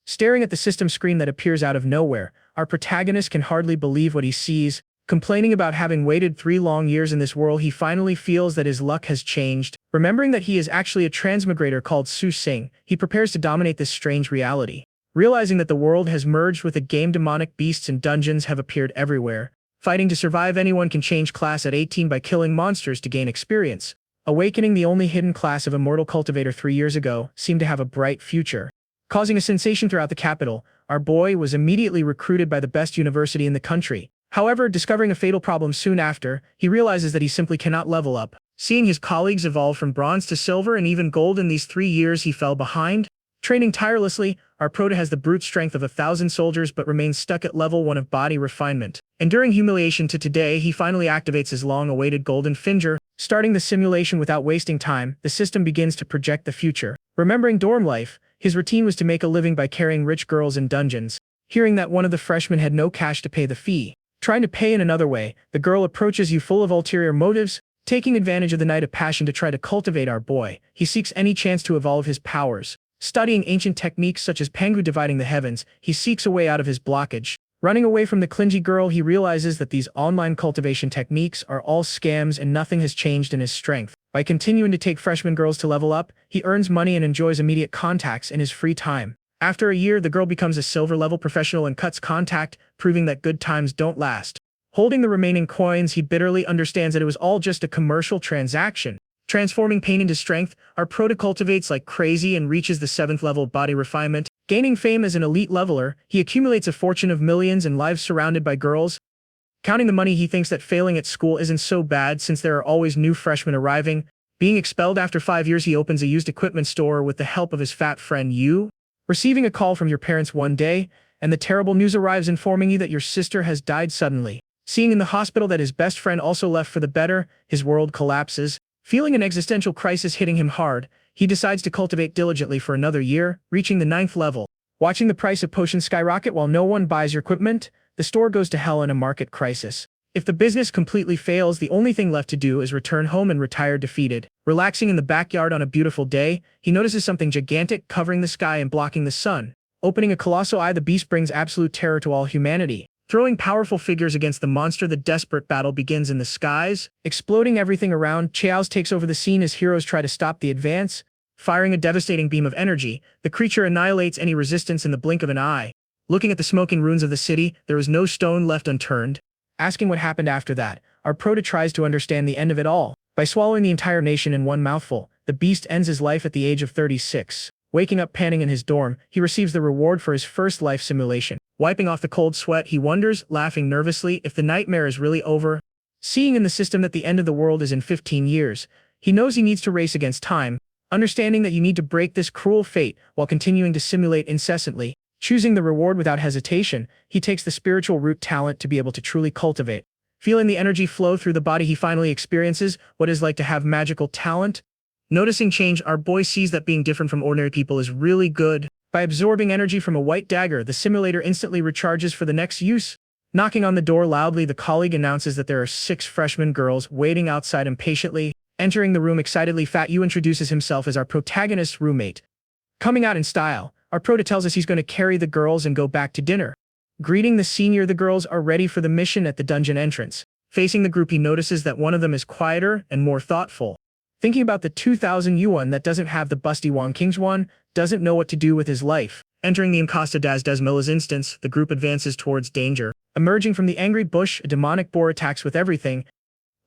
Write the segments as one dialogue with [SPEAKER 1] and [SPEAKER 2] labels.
[SPEAKER 1] Staring at the system screen that appears out of nowhere, our protagonist can hardly believe what he sees. Complaining about having waited 3 long years in this world, he finally feels that his luck has changed. Remembering that he is actually a transmigrator called Su Sing, he prepares to dominate this strange reality. Realizing that the world has merged with a game, demonic beasts and dungeons have appeared everywhere. Fighting to survive, anyone can change class at 18 by killing monsters to gain experience. Awakening, the only hidden class of immortal cultivator 3 years ago, seemed to have a bright future. Causing a sensation throughout the capital, our boy was immediately recruited by the best university in the country. However, discovering a fatal problem soon after, he realizes that he simply cannot level up. Seeing his colleagues evolve from bronze to silver and even gold in these 3 years, he fell behind. Training tirelessly, our prota has the brute strength of 1,000 soldiers but remains stuck at level 1 of body refinement. Enduring humiliation to today, he finally activates his long-awaited golden finger. Starting the simulation without wasting time, the system begins to project the future. Remembering dorm life, his routine was to make a living by carrying rich girls in dungeons. Hearing that one of the freshmen had no cash to pay the fee, trying to pay in another way, the girl approaches you full of ulterior motives. Taking advantage of the night of passion to try to cultivate our boy, he seeks any chance to evolve his powers. Studying ancient techniques such as Pangu dividing the heavens, he seeks a way out of his blockage. Running away from the clingy girl, he realizes that these online cultivation techniques are all scams and nothing has changed in his strength. By continuing to take freshman girls to level up, he earns money and enjoys immediate contacts in his free time. After a year, the girl becomes a silver-level professional and cuts contact, proving that good times don't last. Holding the remaining coins, he bitterly understands that it was all just a commercial transaction. Transforming pain into strength, our prota cultivates like crazy and reaches the 7th level of body refinement. Gaining fame as an elite leveler, he accumulates a fortune of millions and lives surrounded by girls. Counting the money, he thinks that failing at school isn't so bad since there are always new freshmen arriving. Being expelled after 5 years, he opens a used equipment store with the help of his fat friend Yu. Receiving a call from your parents one day, and the terrible news arrives informing you that your sister has died suddenly. Seeing in the hospital that his best friend also left for the better, his world collapses. Feeling an existential crisis hitting him hard, he decides to cultivate diligently for another year, reaching the 9th level. Watching the price of potions skyrocket while no one buys your equipment, the store goes to hell in a market crisis. If the business completely fails, the only thing left to do is return home and retire defeated. Relaxing in the backyard on a beautiful day, he notices something gigantic covering the sky and blocking the sun. Opening a colossal eye, the beast brings absolute terror to all humanity. Throwing powerful figures against the monster, the desperate battle begins in the skies. Exploding everything around, Chaos takes over the scene as heroes try to stop the advance. Firing a devastating beam of energy, the creature annihilates any resistance in the blink of an eye. Looking at the smoking ruins of the city, there is no stone left unturned. Asking what happened after that, our prota tries to understand the end of it all. By swallowing the entire nation in one mouthful, the beast ends his life at the age of 36. Waking up panting in his dorm, he receives the reward for his first life simulation. Wiping off the cold sweat, he wonders, laughing nervously, if the nightmare is really over. Seeing in the system that the end of the world is in 15 years, he knows he needs to race against time. Understanding that you need to break this cruel fate while continuing to simulate incessantly. Choosing the reward without hesitation, he takes the spiritual root talent to be able to truly cultivate. Feeling the energy flow through the body, he finally experiences what it is like to have magical talent. Noticing change, our boy sees that being different from ordinary people is really good. By absorbing energy from a white dagger, the simulator instantly recharges for the next use. Knocking on the door loudly, the colleague announces that there are 6 freshman girls waiting outside impatiently. Entering the room excitedly, Fat Yu introduces himself as our protagonist's roommate. Coming out in style, our prota tells us he's going to carry the girls and go back to dinner. Greeting the senior, the girls are ready for the mission at the dungeon entrance. Facing the group, he notices that one of them is quieter and more thoughtful. Thinking about the 2,000 yuan that doesn't have the busty Wang King's one, doesn't know what to do with his life. Entering the Encosta das Desmilas instance, the group advances towards danger. Emerging from the angry bush, a demonic boar attacks with everything.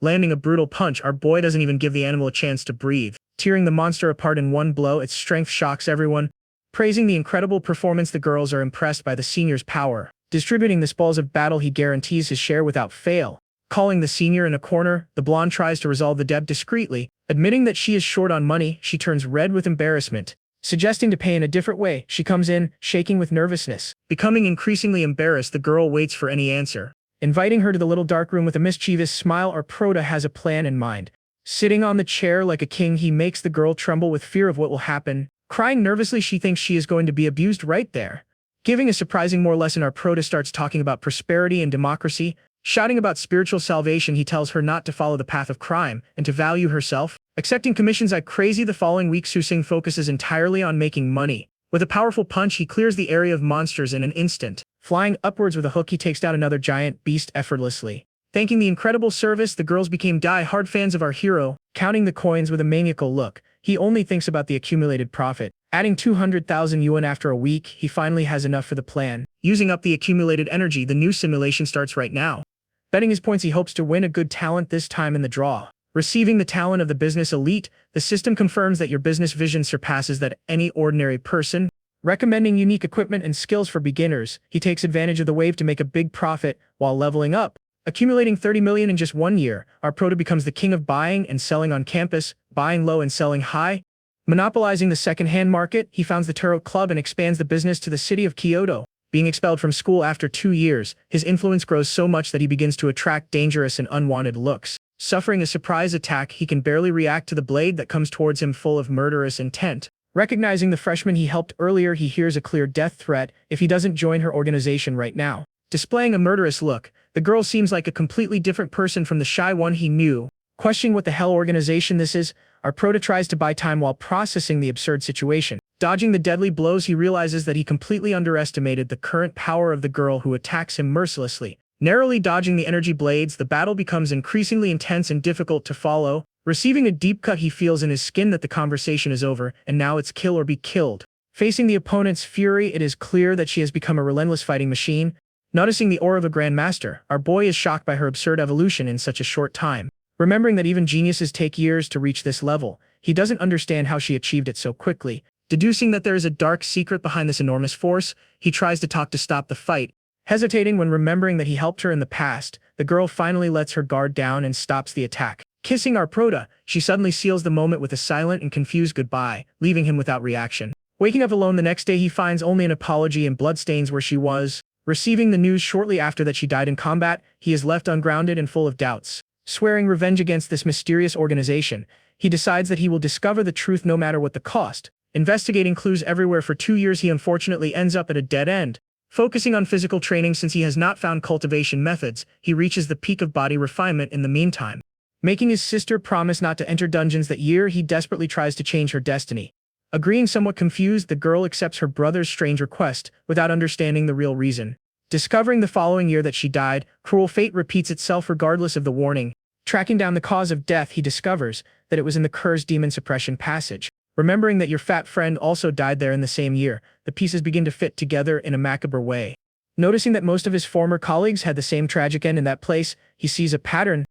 [SPEAKER 1] Landing a brutal punch, our boy doesn't even give the animal a chance to breathe. Tearing the monster apart in one blow, its strength shocks everyone. Praising the incredible performance, the girls are impressed by the senior's power. Distributing the spoils of battle, he guarantees his share without fail. Calling the senior in a corner, the blonde tries to resolve the debt discreetly. Admitting that she is short on money, she turns red with embarrassment. Suggesting to pay in a different way, she comes in, shaking with nervousness. Becoming increasingly embarrassed, the girl waits for any answer. Inviting her to the little dark room with a mischievous smile, our prota has a plan in mind. Sitting on the chair like a king, he makes the girl tremble with fear of what will happen. Crying nervously, she thinks she is going to be abused right there. Giving a surprising more lesson, our prota starts talking about prosperity and democracy. Shouting about spiritual salvation, he tells her not to follow the path of crime and to value herself. Accepting commissions like crazy, the following week Su Sing focuses entirely on making money. With a powerful punch, he clears the area of monsters in an instant. Flying upwards with a hook, he takes down another giant beast effortlessly. Thanking the incredible service, the girls became die-hard fans of our hero, counting the coins with a maniacal look. He only thinks about the accumulated profit. Adding 200,000 yuan after a week, he finally has enough for the plan. Using up the accumulated energy, the new simulation starts right now. Betting his points, he hopes to win a good talent this time in the draw. Receiving the talent of the business elite, the system confirms that your business vision surpasses that any ordinary person. Recommending unique equipment and skills for beginners, he takes advantage of the wave to make a big profit while leveling up. Accumulating 30 million in just 1 year, our proto becomes the king of buying and selling on campus, buying low and selling high. Monopolizing the second-hand market, he founds the Tarot Club and expands the business to the city of Kyoto. Being expelled from school after 2 years, his influence grows so much that he begins to attract dangerous and unwanted looks. Suffering a surprise attack, he can barely react to the blade that comes towards him full of murderous intent. Recognizing the freshman he helped earlier, he hears a clear death threat if he doesn't join her organization right now. Displaying a murderous look, the girl seems like a completely different person from the shy one he knew. Questioning what the hell organization this is, our proto tries to buy time while processing the absurd situation. Dodging the deadly blows, he realizes that he completely underestimated the current power of the girl who attacks him mercilessly. Narrowly dodging the energy blades, the battle becomes increasingly intense and difficult to follow. Receiving a deep cut, he feels in his skin that the conversation is over, and now it's kill or be killed. Facing the opponent's fury, it is clear that she has become a relentless fighting machine. Noticing the aura of a grandmaster, our boy is shocked by her absurd evolution in such a short time. Remembering that even geniuses take years to reach this level, he doesn't understand how she achieved it so quickly. Deducing that there is a dark secret behind this enormous force, he tries to talk to stop the fight. Hesitating when remembering that he helped her in the past, the girl finally lets her guard down and stops the attack. Kissing our proto, she suddenly seals the moment with a silent and confused goodbye, leaving him without reaction. Waking up alone the next day, he finds only an apology and bloodstains where she was. Receiving the news shortly after that she died in combat, he is left ungrounded and full of doubts. Swearing revenge against this mysterious organization, he decides that he will discover the truth no matter what the cost. Investigating clues everywhere for 2 years, he unfortunately ends up at a dead end. Focusing on physical training since he has not found cultivation methods, he reaches the peak of body refinement in the meantime. Making his sister promise not to enter dungeons that year, he desperately tries to change her destiny. Agreeing somewhat confused, the girl accepts her brother's strange request without understanding the real reason. Discovering the following year that she died, cruel fate repeats itself regardless of the warning. Tracking down the cause of death, he discovers that it was in the cursed demon suppression passage. Remembering that your fat friend also died there in the same year, the pieces begin to fit together in a macabre way. Noticing that most of his former colleagues had the same tragic end in that place, he sees a pattern.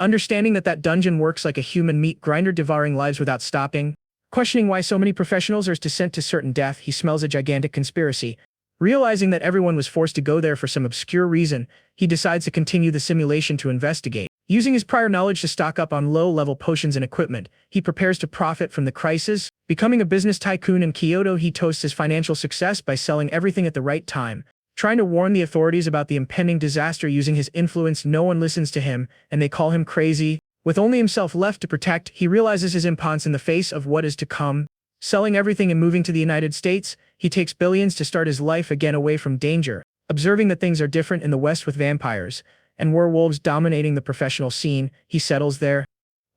[SPEAKER 1] Understanding that that dungeon works like a human meat grinder, devouring lives without stopping. Questioning why so many professionals are sent to certain death, he smells a gigantic conspiracy. Realizing that everyone was forced to go there for some obscure reason, he decides to continue the simulation to investigate. Using his prior knowledge to stock up on low-level potions and equipment, he prepares to profit from the crisis. Becoming a business tycoon in Kyoto, he toasts his financial success by selling everything at the right time. Trying to warn the authorities about the impending disaster using his influence, no one listens to him, and they call him crazy. With only himself left to protect, he realizes his impotence in the face of what is to come. Selling everything and moving to the United States, he takes billions to start his life again away from danger. Observing that things are different in the West with vampires and werewolves dominating the professional scene, he settles there.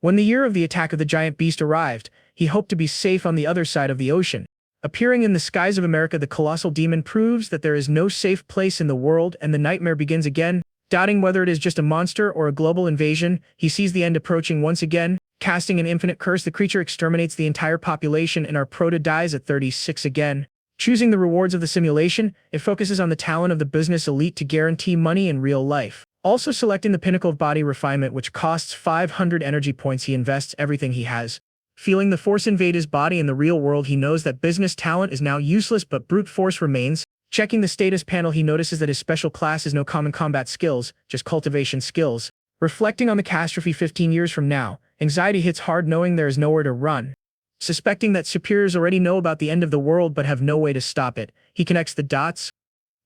[SPEAKER 1] When the year of the attack of the giant beast arrived, he hoped to be safe on the other side of the ocean. Appearing in the skies of America, the colossal demon proves that there is no safe place in the world, and the nightmare begins again. Doubting whether it is just a monster or a global invasion, he sees the end approaching once again. Casting an infinite curse, the creature exterminates the entire population, and our proto dies at 36 again. Choosing the rewards of the simulation, it focuses on the talent of the business elite to guarantee money in real life. Also selecting the pinnacle of body refinement, which costs 500 energy points, he invests everything he has. Feeling the force invade his body in the real world, he knows that business talent is now useless, but brute force remains. Checking the status panel, he notices that his special class is no common combat skills, just cultivation skills. Reflecting on the catastrophe 15 years from now, anxiety hits hard knowing there is nowhere to run. Suspecting that superiors already know about the end of the world but have no way to stop it, he connects the dots.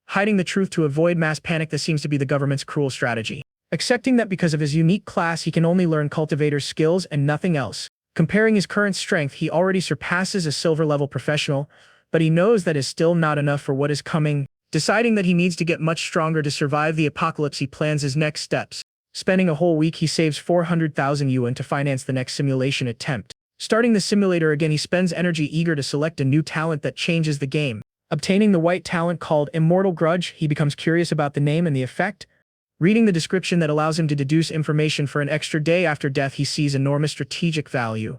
[SPEAKER 1] Hiding the truth to avoid mass panic, that seems to be the government's cruel strategy. Accepting that because of his unique class he can only learn cultivator skills and nothing else. Comparing his current strength, he already surpasses a silver-level professional, but he knows that is still not enough for what is coming. Deciding that he needs to get much stronger to survive the apocalypse, he plans his next steps. Spending a whole week, he saves 400,000 yuan to finance the next simulation attempt. Starting the simulator again, he spends energy eager to select a new talent that changes the game. Obtaining the white talent called Immortal Grudge, he becomes curious about the name and the effect. Reading the description that allows him to deduce information for an extra day after death, he sees enormous strategic value.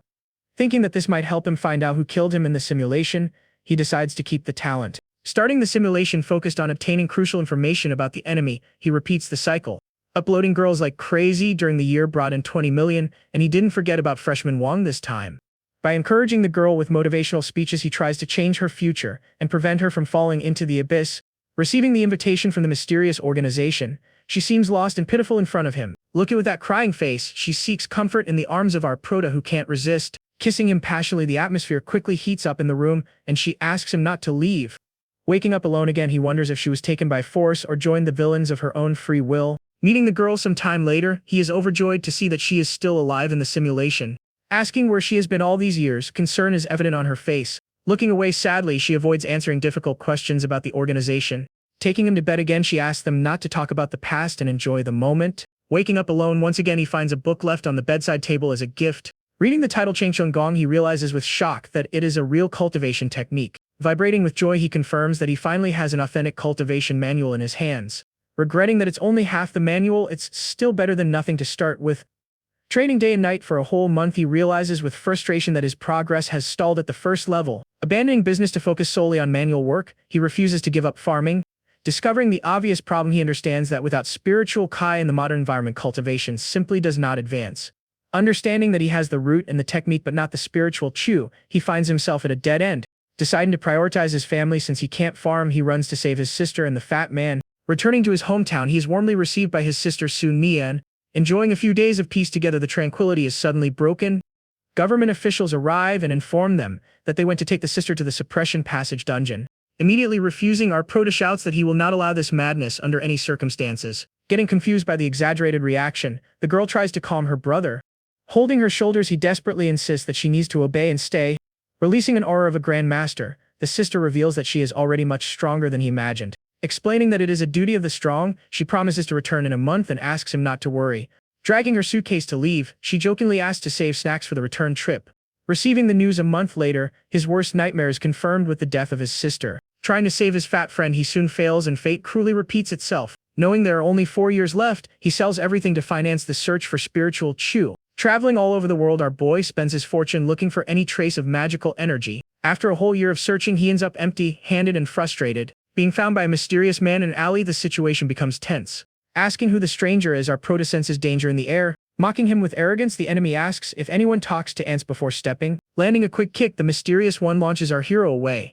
[SPEAKER 1] Thinking that this might help him find out who killed him in the simulation, he decides to keep the talent. Starting the simulation focused on obtaining crucial information about the enemy, he repeats the cycle. Uploading girls like crazy during the year brought in 20 million, and he didn't forget about freshman Wang this time. By encouraging the girl with motivational speeches, he tries to change her future and prevent her from falling into the abyss. Receiving the invitation from the mysterious organization, she seems lost and pitiful in front of him. Looking with that crying face, she seeks comfort in the arms of our prota who can't resist. Kissing him passionately, the atmosphere quickly heats up in the room, and she asks him not to leave. Waking up alone again, he wonders if she was taken by force or joined the villains of her own free will. Meeting the girl some time later, he is overjoyed to see that she is still alive in the simulation. Asking where she has been all these years, concern is evident on her face. Looking away sadly, she avoids answering difficult questions about the organization. Taking him to bed again, she asks them not to talk about the past and enjoy the moment. Waking up alone once again, he finds a book left on the bedside table as a gift. Reading the title Changchun Gong, he realizes with shock that it is a real cultivation technique. Vibrating with joy, he confirms that he finally has an authentic cultivation manual in his hands. Regretting that it's only half the manual, it's still better than nothing to start with. Trading day and night for a whole month, he realizes with frustration that his progress has stalled at the first level. Abandoning business to focus solely on manual work, he refuses to give up farming. Discovering the obvious problem, he understands that without spiritual Kai in the modern environment, cultivation simply does not advance. Understanding that he has the root and the technique but not the spiritual Chu, he finds himself at a dead end. Deciding to prioritize his family since he can't farm, he runs to save his sister and the fat man. Returning to his hometown, he is warmly received by his sister Sun Nian. Enjoying a few days of peace together, the tranquility is suddenly broken. Government officials arrive and inform them that they went to take the sister to the suppression passage dungeon. Immediately refusing, our prota shouts that he will not allow this madness under any circumstances. Getting confused by the exaggerated reaction, the girl tries to calm her brother. Holding her shoulders, he desperately insists that she needs to obey and stay. Releasing an aura of a Grand Master, the sister reveals that she is already much stronger than he imagined. Explaining that it is a duty of the strong, she promises to return in a month and asks him not to worry. Dragging her suitcase to leave, she jokingly asks to save snacks for the return trip. Receiving the news a month later, his worst nightmare is confirmed with the death of his sister. Trying to save his fat friend, he soon fails and fate cruelly repeats itself. Knowing there are only 4 years left, he sells everything to finance the search for spiritual Chu. Traveling all over the world, our boy spends his fortune looking for any trace of magical energy. After a whole year of searching, he ends up empty-handed and frustrated. Being found by a mysterious man in an alley, the situation becomes tense. Asking who the stranger is, our prota senses danger in the air. Mocking him with arrogance, the enemy asks if anyone talks to ants before stepping. Landing a quick kick, the mysterious one launches our hero away.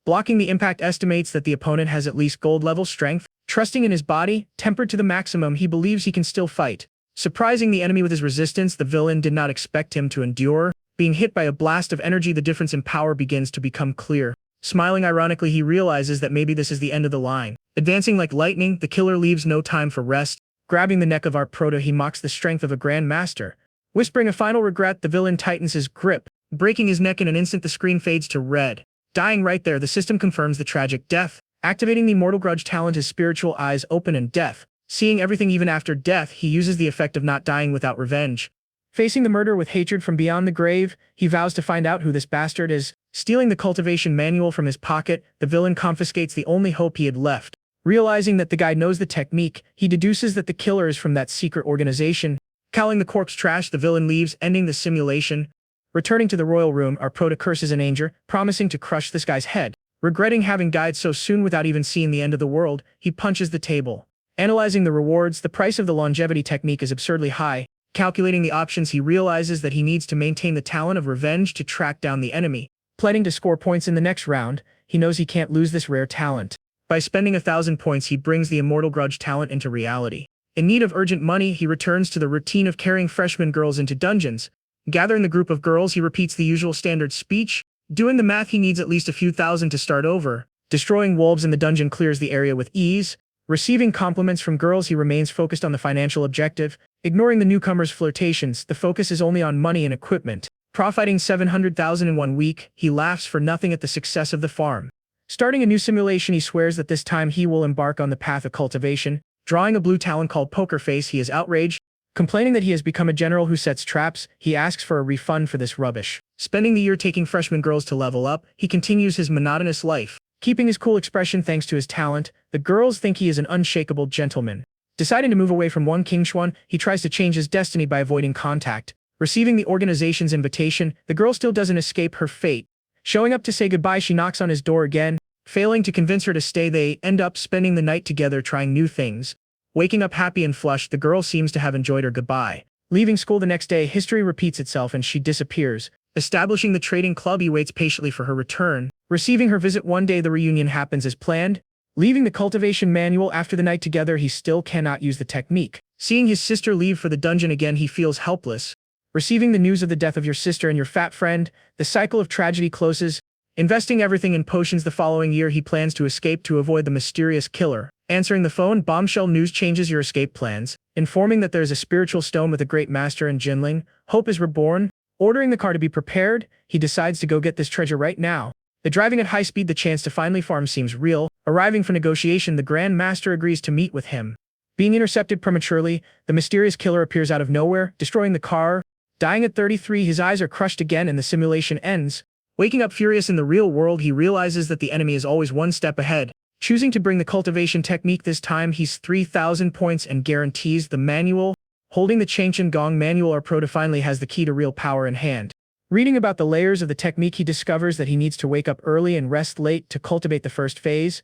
[SPEAKER 1] Blocking the impact, estimates that the opponent has at least gold-level strength. Trusting in his body, tempered to the maximum, he believes he can still fight. Surprising the enemy with his resistance, the villain did not expect him to endure. Being hit by a blast of energy, the difference in power begins to become clear. Smiling ironically, he realizes that maybe this is the end of the line. Advancing like lightning, the killer leaves no time for rest. Grabbing the neck of our prota, he mocks the strength of a Grand Master. Whispering a final regret, the villain tightens his grip. Breaking his neck in an instant, the screen fades to red. Dying right there, the system confirms the tragic death. Activating the Immortal Grudge talent, his spiritual eyes open in death. Seeing everything even after death, he uses the effect of not dying without revenge. Facing the murder with hatred from beyond the grave, he vows to find out who this bastard is. Stealing the cultivation manual from his pocket, the villain confiscates the only hope he had left. Realizing that the guy knows the technique, he deduces that the killer is from that secret organization. Cowling the corpse trash, the villain leaves, ending the simulation. Returning to the royal room, our prota curses an anger, promising to crush this guy's head. Regretting having died so soon without even seeing the end of the world, he punches the table. Analyzing the rewards, the price of the longevity technique is absurdly high. Calculating the options, he realizes that he needs to maintain the talent of revenge to track down the enemy. Planning to score points in the next round, he knows he can't lose this rare talent. By spending 1,000 points, he brings the Immortal Grudge talent into reality. In need of urgent money, he returns to the routine of carrying freshman girls into dungeons. Gathering the group of girls, he repeats the usual standard speech. Doing the math, he needs at least a few thousand to start over. Destroying wolves in the dungeon clears the area with ease. Receiving compliments from girls, he remains focused on the financial objective. Ignoring the newcomers' flirtations, the focus is only on money and equipment. Profiting 700,000 in 1 week, he laughs for nothing at the success of the farm. Starting a new simulation, he swears that this time he will embark on the path of cultivation. Drawing a blue talent called Poker Face, he is outraged. Complaining that he has become a general who sets traps, he asks for a refund for this rubbish. Spending the year taking freshman girls to level up, he continues his monotonous life. Keeping his cool expression thanks to his talent, the girls think he is an unshakable gentleman. Deciding to move away from Wang Qingxuan, he tries to change his destiny by avoiding contact. Receiving the organization's invitation, the girl still doesn't escape her fate. Showing up to say goodbye, she knocks on his door again. Failing to convince her to stay, they end up spending the night together trying new things. Waking up happy and flushed, the girl seems to have enjoyed her goodbye. Leaving school the next day, history repeats itself and she disappears. Establishing the trading club, he waits patiently for her return. Receiving her visit one day, the reunion happens as planned. Leaving the cultivation manual after the night together, he still cannot use the technique. Seeing his sister leave for the dungeon again, he feels helpless. Receiving the news of the death of your sister and your fat friend, the cycle of tragedy closes. Investing everything in potions the following year, he plans to escape to avoid the mysterious killer. Answering the phone, bombshell news changes your escape plans. Informing that there is a spiritual stone with a great master in Jinling, hope is reborn. Ordering the car to be prepared, he decides to go get this treasure right now. The driving at high speed, the chance to finally farm seems real. Arriving for negotiation, the Grand Master agrees to meet with him. Being intercepted prematurely, the mysterious killer appears out of nowhere, destroying the car. Dying at 33, his eyes are crushed again and the simulation ends. Waking up furious in the real world, he realizes that the enemy is always one step ahead. Choosing to bring the cultivation technique this time, he's 3,000 points and guarantees the manual. Holding the Changchen Gong manual, our proto finally has the key to real power in hand. Reading about the layers of the technique, he discovers that he needs to wake up early and rest late to cultivate the first phase.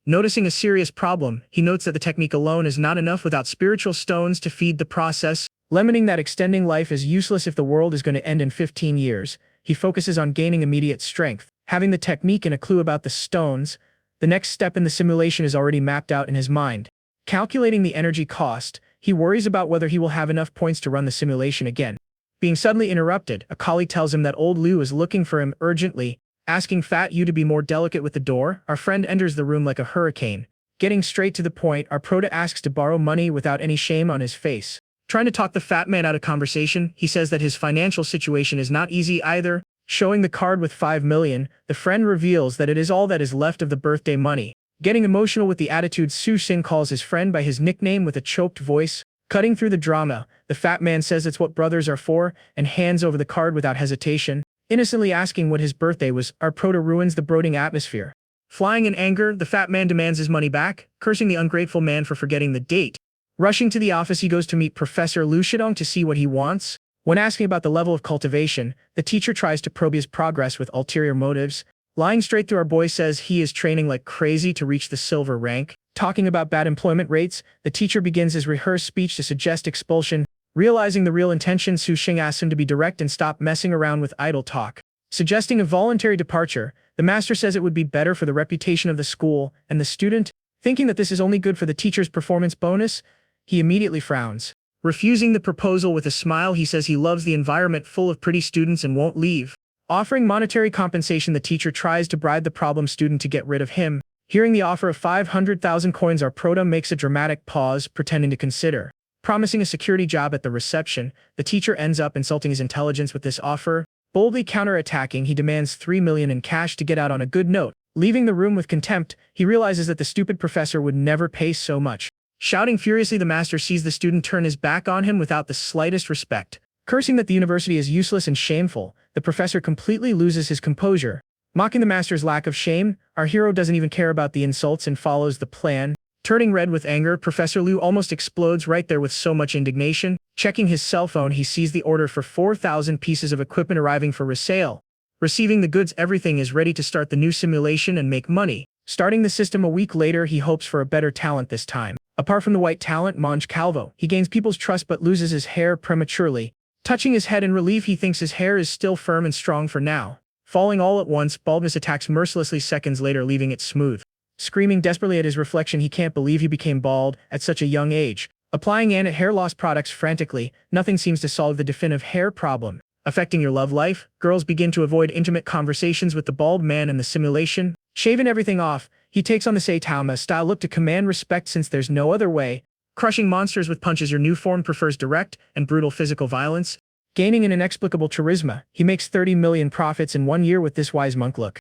[SPEAKER 1] Noticing a serious problem, he notes that the technique alone is not enough without spiritual stones to feed the process. Lamenting that extending life is useless if the world is going to end in 15 years, he focuses on gaining immediate strength. Having the technique and a clue about the stones, the next step in the simulation is already mapped out in his mind. Calculating the energy cost, he worries about whether he will have enough points to run the simulation again. Being suddenly interrupted, a colleague tells him that old Liu is looking for him urgently. Asking Fat Yu to be more delicate with the door, our friend enters the room like a hurricane. Getting straight to the point, our proto asks to borrow money without any shame on his face. Trying to talk the fat man out of conversation, he says that his financial situation is not easy either. Showing the card with 5 million, the friend reveals that it is all that is left of the birthday money. Getting emotional with the attitude, Su Xin calls his friend by his nickname with a choked voice. Cutting through the drama, the fat man says it's what brothers are for, and hands over the card without hesitation. Innocently asking what his birthday was, our proto ruins the brooding atmosphere. Flying in anger, the fat man demands his money back, cursing the ungrateful man for forgetting the date. Rushing to the office, he goes to meet Professor Lu Shidong to see what he wants. When asking about the level of cultivation, the teacher tries to probe his progress with ulterior motives. Lying straight through, our boy says he is training like crazy to reach the silver rank. Talking about bad employment rates, the teacher begins his rehearsed speech to suggest expulsion. Realizing the real intention, Su Xing asks him to be direct and stop messing around with idle talk. Suggesting a voluntary departure, the master says it would be better for the reputation of the school and the student. Thinking that this is only good for the teacher's performance bonus, he immediately frowns. Refusing the proposal with a smile, he says he loves the environment full of pretty students and won't leave. Offering monetary compensation, the teacher tries to bribe the problem student to get rid of him. Hearing the offer of 500,000 coins, our proto makes a dramatic pause, pretending to consider. Promising a security job at the reception, the teacher ends up insulting his intelligence with this offer. Boldly counterattacking, he demands 3 million in cash to get out on a good note. Leaving the room with contempt, he realizes that the stupid professor would never pay so much. Shouting furiously, the master sees the student turn his back on him without the slightest respect. Cursing that the university is useless and shameful, the professor completely loses his composure. Mocking the master's lack of shame, our hero doesn't even care about the insults and follows the plan. Turning red with anger, Professor Liu almost explodes right there with so much indignation. Checking his cell phone, he sees the order for 4,000 pieces of equipment arriving for resale. Receiving the goods, everything is ready to start the new simulation and make money. Starting the system a week later, he hopes for a better talent this time. Apart from the white talent, Monge Calvo, he gains people's trust but loses his hair prematurely. Touching his head in relief, he thinks his hair is still firm and strong for now. Falling all at once, baldness attacks mercilessly seconds later, leaving it smooth. Screaming desperately at his reflection, he can't believe he became bald at such a young age. Applying hair loss products frantically, nothing seems to solve the definitive hair problem. Affecting your love life, girls begin to avoid intimate conversations with the bald man in the simulation. Shaving everything off, he takes on the Saitama-style look to command respect since there's no other way. Crushing monsters with punches, your new form prefers direct and brutal physical violence. Gaining an inexplicable charisma, he makes 30 million profits in 1 year with this wise monk look.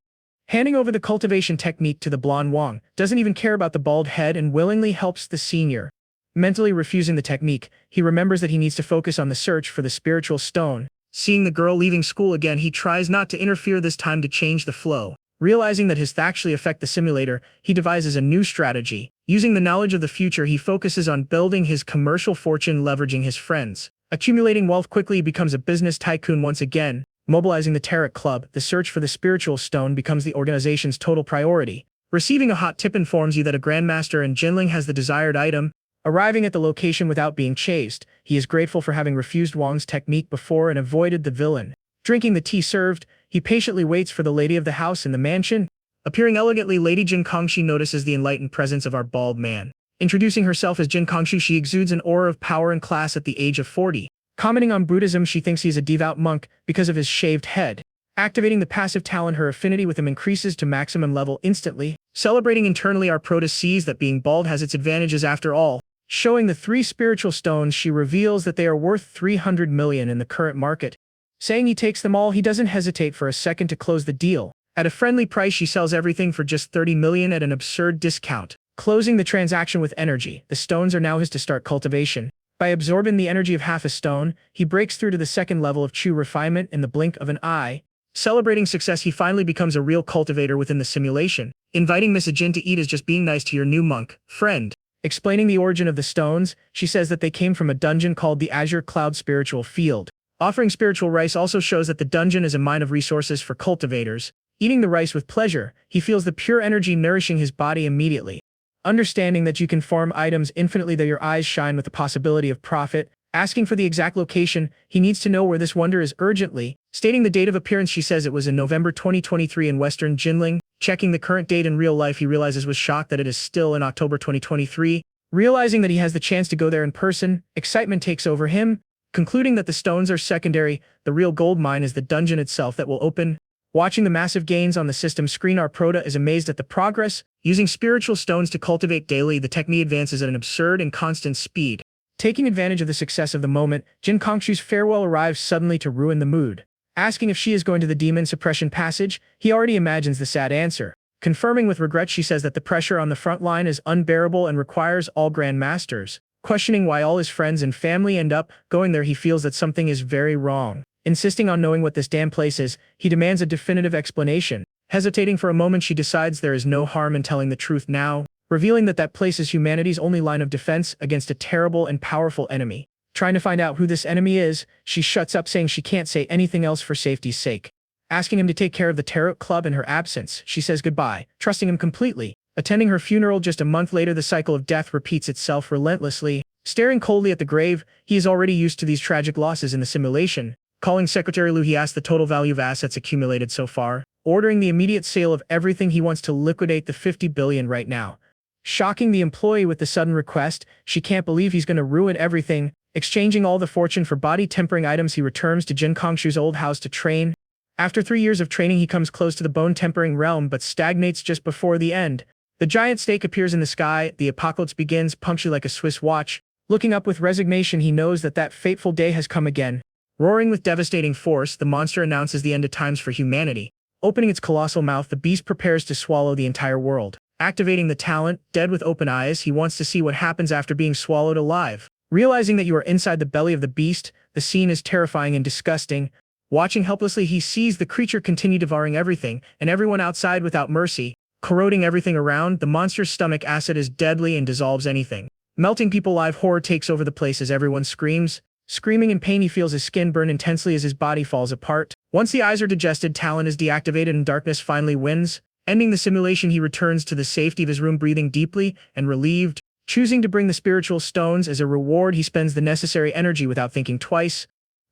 [SPEAKER 1] Handing over the cultivation technique to the blonde Wang, doesn't even care about the bald head and willingly helps the senior. Mentally refusing the technique, he remembers that he needs to focus on the search for the spiritual stone. Seeing the girl leaving school again, he tries not to interfere this time to change the flow. Realizing that his thoughts actually affect the simulator, he devises a new strategy. Using the knowledge of the future, he focuses on building his commercial fortune, leveraging his friends. Accumulating wealth quickly, he becomes a business tycoon once again. Mobilizing the Tarot Club, the search for the spiritual stone becomes the organization's total priority. Receiving a hot tip informs you that a Grandmaster in Jinling has the desired item. Arriving at the location without being chased, he is grateful for having refused Wang's technique before and avoided the villain. Drinking the tea served, he patiently waits for the lady of the house in the mansion. Appearing elegantly, Lady Jin Kongshu notices the enlightened presence of our bald man. Introducing herself as Jin Kongshu, she exudes an aura of power and class at the age of 40. Commenting on Buddhism, she thinks he's a devout monk because of his shaved head. Activating the passive talent, her affinity with him increases to maximum level instantly. Celebrating internally, our Proto sees that being bald has its advantages after all. Showing the 3 spiritual stones, she reveals that they are worth 300 million in the current market. Saying he takes them all, he doesn't hesitate for a second to close the deal. At a friendly price, she sells everything for just 30 million at an absurd discount. Closing the transaction with energy, the stones are now his to start cultivation. By absorbing the energy of half a stone, he breaks through to the second level of true refinement in the blink of an eye. Celebrating success, he finally becomes a real cultivator within the simulation. Inviting Miss Jin to eat is just being nice to your new monk friend. Explaining the origin of the stones, she says that they came from a dungeon called the Azure Cloud Spiritual Field. Offering spiritual rice also shows that the dungeon is a mine of resources for cultivators. Eating the rice with pleasure, he feels the pure energy nourishing his body immediately. Understanding that you can farm items infinitely, that your eyes shine with the possibility of profit. Asking for the exact location, he needs to know where this wonder is urgently. Stating the date of appearance, she says it was in November 2023 in Western Jinling. Checking the current date in real life, he realizes with shock that it is still in October 2023. Realizing that he has the chance to go there in person, excitement takes over him. Concluding that the stones are secondary, the real gold mine is the dungeon itself that will open. Watching the massive gains on the system screen, our Prota is amazed at the progress. Using spiritual stones to cultivate daily, the technique advances at an absurd and constant speed. Taking advantage of the success of the moment, Jin Kongshu's farewell arrives suddenly to ruin the mood. Asking if she is going to the demon suppression passage, he already imagines the sad answer. Confirming with regret, she says that the pressure on the front line is unbearable and requires all grandmasters. Questioning why all his friends and family end up going there, he feels that something is very wrong. Insisting on knowing what this damn place is, he demands a definitive explanation. Hesitating for a moment, she decides there is no harm in telling the truth now, revealing that that place is humanity's only line of defense against a terrible and powerful enemy. Trying to find out who this enemy is, she shuts up, saying she can't say anything else for safety's sake. Asking him to take care of the Tarot Club in her absence, she says goodbye, trusting him completely. Attending her funeral just a month later, the cycle of death repeats itself relentlessly. Staring coldly at the grave, he is already used to these tragic losses in the simulation. Calling Secretary Liu, he asks the total value of assets accumulated so far. Ordering the immediate sale of everything, he wants to liquidate the 50 billion right now. Shocking the employee with the sudden request, she can't believe he's going to ruin everything. Exchanging all the fortune for body-tempering items, he returns to Jin Kongshu's old house to train. After 3 years of training, he comes close to the bone-tempering realm but stagnates just before the end. The giant stake appears in the sky, the apocalypse begins, punctually like a Swiss watch. Looking up with resignation, he knows that that fateful day has come again. Roaring with devastating force, the monster announces the end of times for humanity. Opening its colossal mouth, the beast prepares to swallow the entire world. Activating the talent, dead with open eyes, he wants to see what happens after being swallowed alive. Realizing that you are inside the belly of the beast, the scene is terrifying and disgusting. Watching helplessly, he sees the creature continue devouring everything and everyone outside without mercy. Corroding everything around, the monster's stomach acid is deadly and dissolves anything. Melting people alive, horror takes over the place as everyone screams. Screaming in pain, he feels his skin burn intensely as his body falls apart. Once the eyes are digested, talent is deactivated and darkness finally wins. Ending the simulation, he returns to the safety of his room, breathing deeply and relieved. Choosing to bring the spiritual stones as a reward, he spends the necessary energy without thinking twice.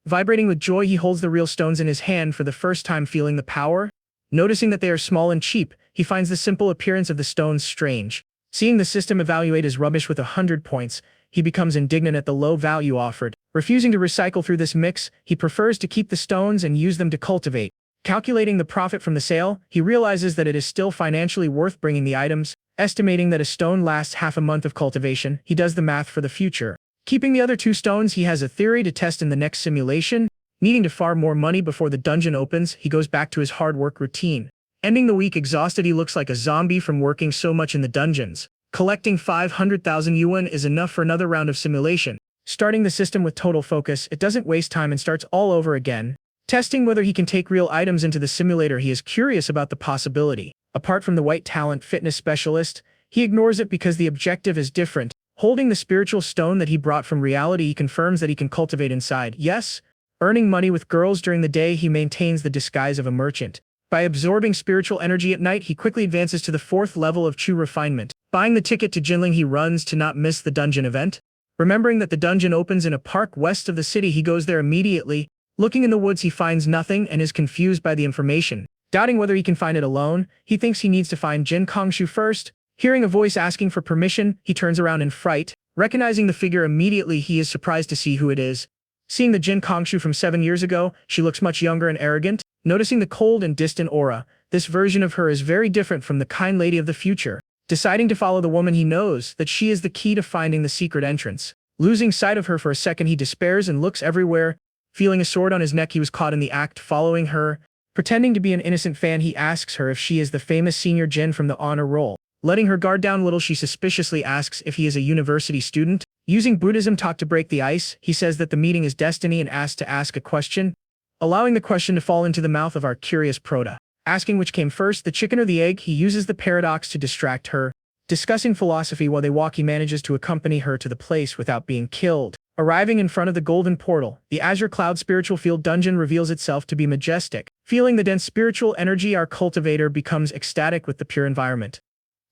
[SPEAKER 1] Vibrating with joy, he holds the real stones in his hand for the first time, feeling the power. Noticing that they are small and cheap, he finds the simple appearance of the stones strange. Seeing the system evaluate as rubbish with 100 points, he becomes indignant at the low value offered. Refusing to recycle through this mix, he prefers to keep the stones and use them to cultivate. Calculating the profit from the sale, he realizes that it is still financially worth bringing the items. Estimating that a stone lasts half a month of cultivation, he does the math for the future. Keeping the other 2 stones, he has a theory to test in the next simulation. Needing to farm more money before the dungeon opens, he goes back to his hard work routine. Ending the week exhausted, he looks like a zombie from working so much in the dungeons. Collecting 500,000 yuan is enough for another round of simulation. Starting the system with total focus, it doesn't waste time and starts all over again. Testing whether he can take real items into the simulator, he is curious about the possibility. Apart from the white talent fitness specialist, he ignores it because the objective is different. Holding the spiritual stone that he brought from reality, he confirms that he can cultivate inside. Yes, earning money with girls during the day, he maintains the disguise of a merchant. By absorbing spiritual energy at night, he quickly advances to the 4th level of true refinement. Buying the ticket to Jinling, he runs to not miss the dungeon event. Remembering that the dungeon opens in a park west of the city, he goes there immediately. Looking in the woods, he finds nothing and is confused by the information. Doubting whether he can find it alone, he thinks he needs to find Jin Kongshu first. Hearing a voice asking for permission, he turns around in fright. Recognizing the figure immediately, he is surprised to see who it is. Seeing the Jin Kongshu from 7 years ago, she looks much younger and arrogant. Noticing the cold and distant aura, this version of her is very different from the kind lady of the future. Deciding to follow the woman, he knows that she is the key to finding the secret entrance. Losing sight of her for a second, he despairs and looks everywhere. Feeling a sword on his neck, he was caught in the act following her. Pretending to be an innocent fan, he asks her if she is the famous senior Jin from the honor roll. Letting her guard down a little, she suspiciously asks if he is a university student. Using Buddhism talk to break the ice, he says that the meeting is destiny and asks to ask a question. Allowing the question to fall into the mouth of our curious Proda. Asking which came first, the chicken or the egg, he uses the paradox to distract her. Discussing philosophy while they walk, he manages to accompany her to the place without being killed. Arriving in front of the golden portal, the Azure Cloud spiritual field dungeon reveals itself to be majestic. Feeling the dense spiritual energy, our cultivator becomes ecstatic with the pure environment.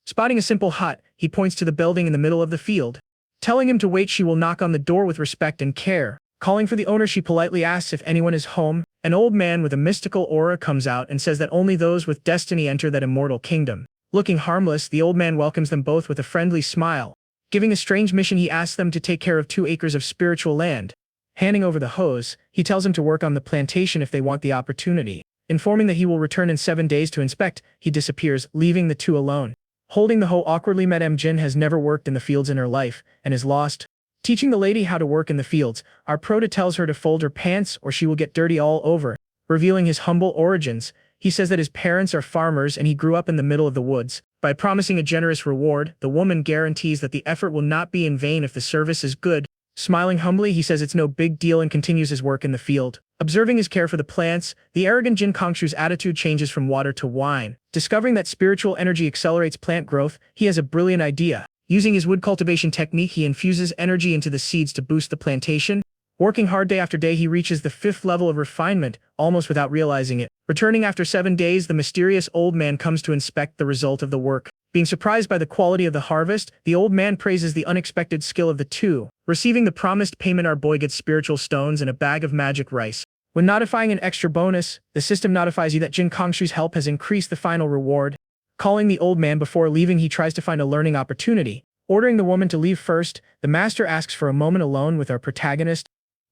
[SPEAKER 1] Spotting a simple hut, he points to the building in the middle of the field. Telling him to wait, she will knock on the door with respect and care. Calling for the owner, she politely asks if anyone is home. An old man with a mystical aura comes out and says that only those with destiny enter that immortal kingdom. Looking harmless, the old man welcomes them both with a friendly smile. Giving a strange mission, he asks them to take care of 2 acres of spiritual land. Handing over the hose, he tells them to work on the plantation if they want the opportunity. Informing that he will return in 7 days to inspect, he disappears, leaving the two alone. Holding the hoe awkwardly, Madame Jin has never worked in the fields in her life and is lost. Teaching the lady how to work in the fields, our Proda tells her to fold her pants or she will get dirty all over. Revealing his humble origins, he says that his parents are farmers and he grew up in the middle of the woods. By promising a generous reward, the woman guarantees that the effort will not be in vain if the service is good. Smiling humbly, he says it's no big deal and continues his work in the field. Observing his care for the plants, the arrogant Jin Kongshu's attitude changes from water to wine. Discovering that spiritual energy accelerates plant growth, he has a brilliant idea. Using his wood cultivation technique, he infuses energy into the seeds to boost the plantation. Working hard day after day, he reaches the 5th level of refinement, almost without realizing it. Returning after 7 days, the mysterious old man comes to inspect the result of the work. Being surprised by the quality of the harvest, the old man praises the unexpected skill of the two. Receiving the promised payment, our boy gets spiritual stones and a bag of magic rice. When notifying an extra bonus, the system notifies you that Jin Kongshu's help has increased the final reward. Calling the old man before leaving, he tries to find a learning opportunity. Ordering the woman to leave first, the master asks for a moment alone with our protagonist.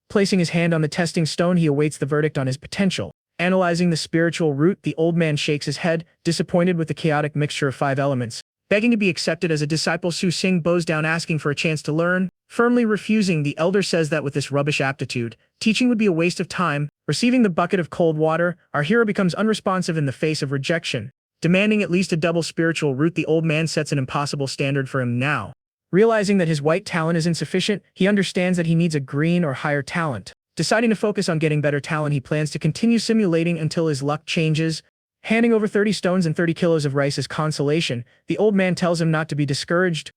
[SPEAKER 1] Placing his hand on the testing stone, he awaits the verdict on his potential. Analyzing the spiritual root, the old man shakes his head, disappointed with the chaotic mixture of 5 elements. Begging to be accepted as a disciple, Su Sing bows down asking for a chance to learn. Firmly refusing, the elder says that with this rubbish aptitude, teaching would be a waste of time. Receiving the bucket of cold water, our hero becomes unresponsive in the face of rejection. Demanding at least a double spiritual root, the old man sets an impossible standard for him now. Realizing that his white talent is insufficient, he understands that he needs a green or higher talent. Deciding to focus on getting better talent, he plans to continue simulating until his luck changes. Handing over 30 stones and 30 kilos of rice as consolation, the old man tells him not to be discouraged.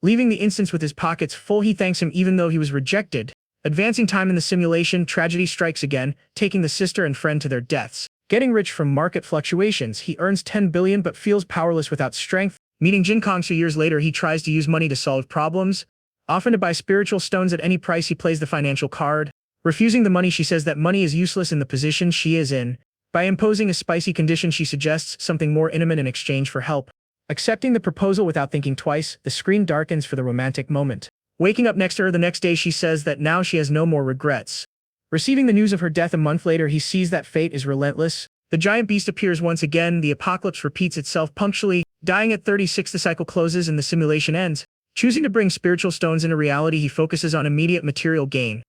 [SPEAKER 1] Leaving the instance with his pockets full, he thanks him even though he was rejected. Advancing time in the simulation, tragedy strikes again, taking the sister and friend to their deaths. Getting rich from market fluctuations, he earns 10 billion but feels powerless without strength. Meeting Jin Kongshu years later, he tries to use money to solve problems. Often to buy spiritual stones at any price, he plays the financial card. Refusing the money, she says that money is useless in the position she is in. By imposing a spicy condition, she suggests something more intimate in exchange for help. Accepting the proposal without thinking twice, the screen darkens for the romantic moment. Waking up next to her the next day, she says that now she has no more regrets. Receiving the news of her death a month later, he sees that fate is relentless. The giant beast appears once again, the apocalypse repeats itself punctually. Dying at 36, the cycle closes and the simulation ends. Choosing to bring spiritual stones into reality, he focuses on immediate material gain.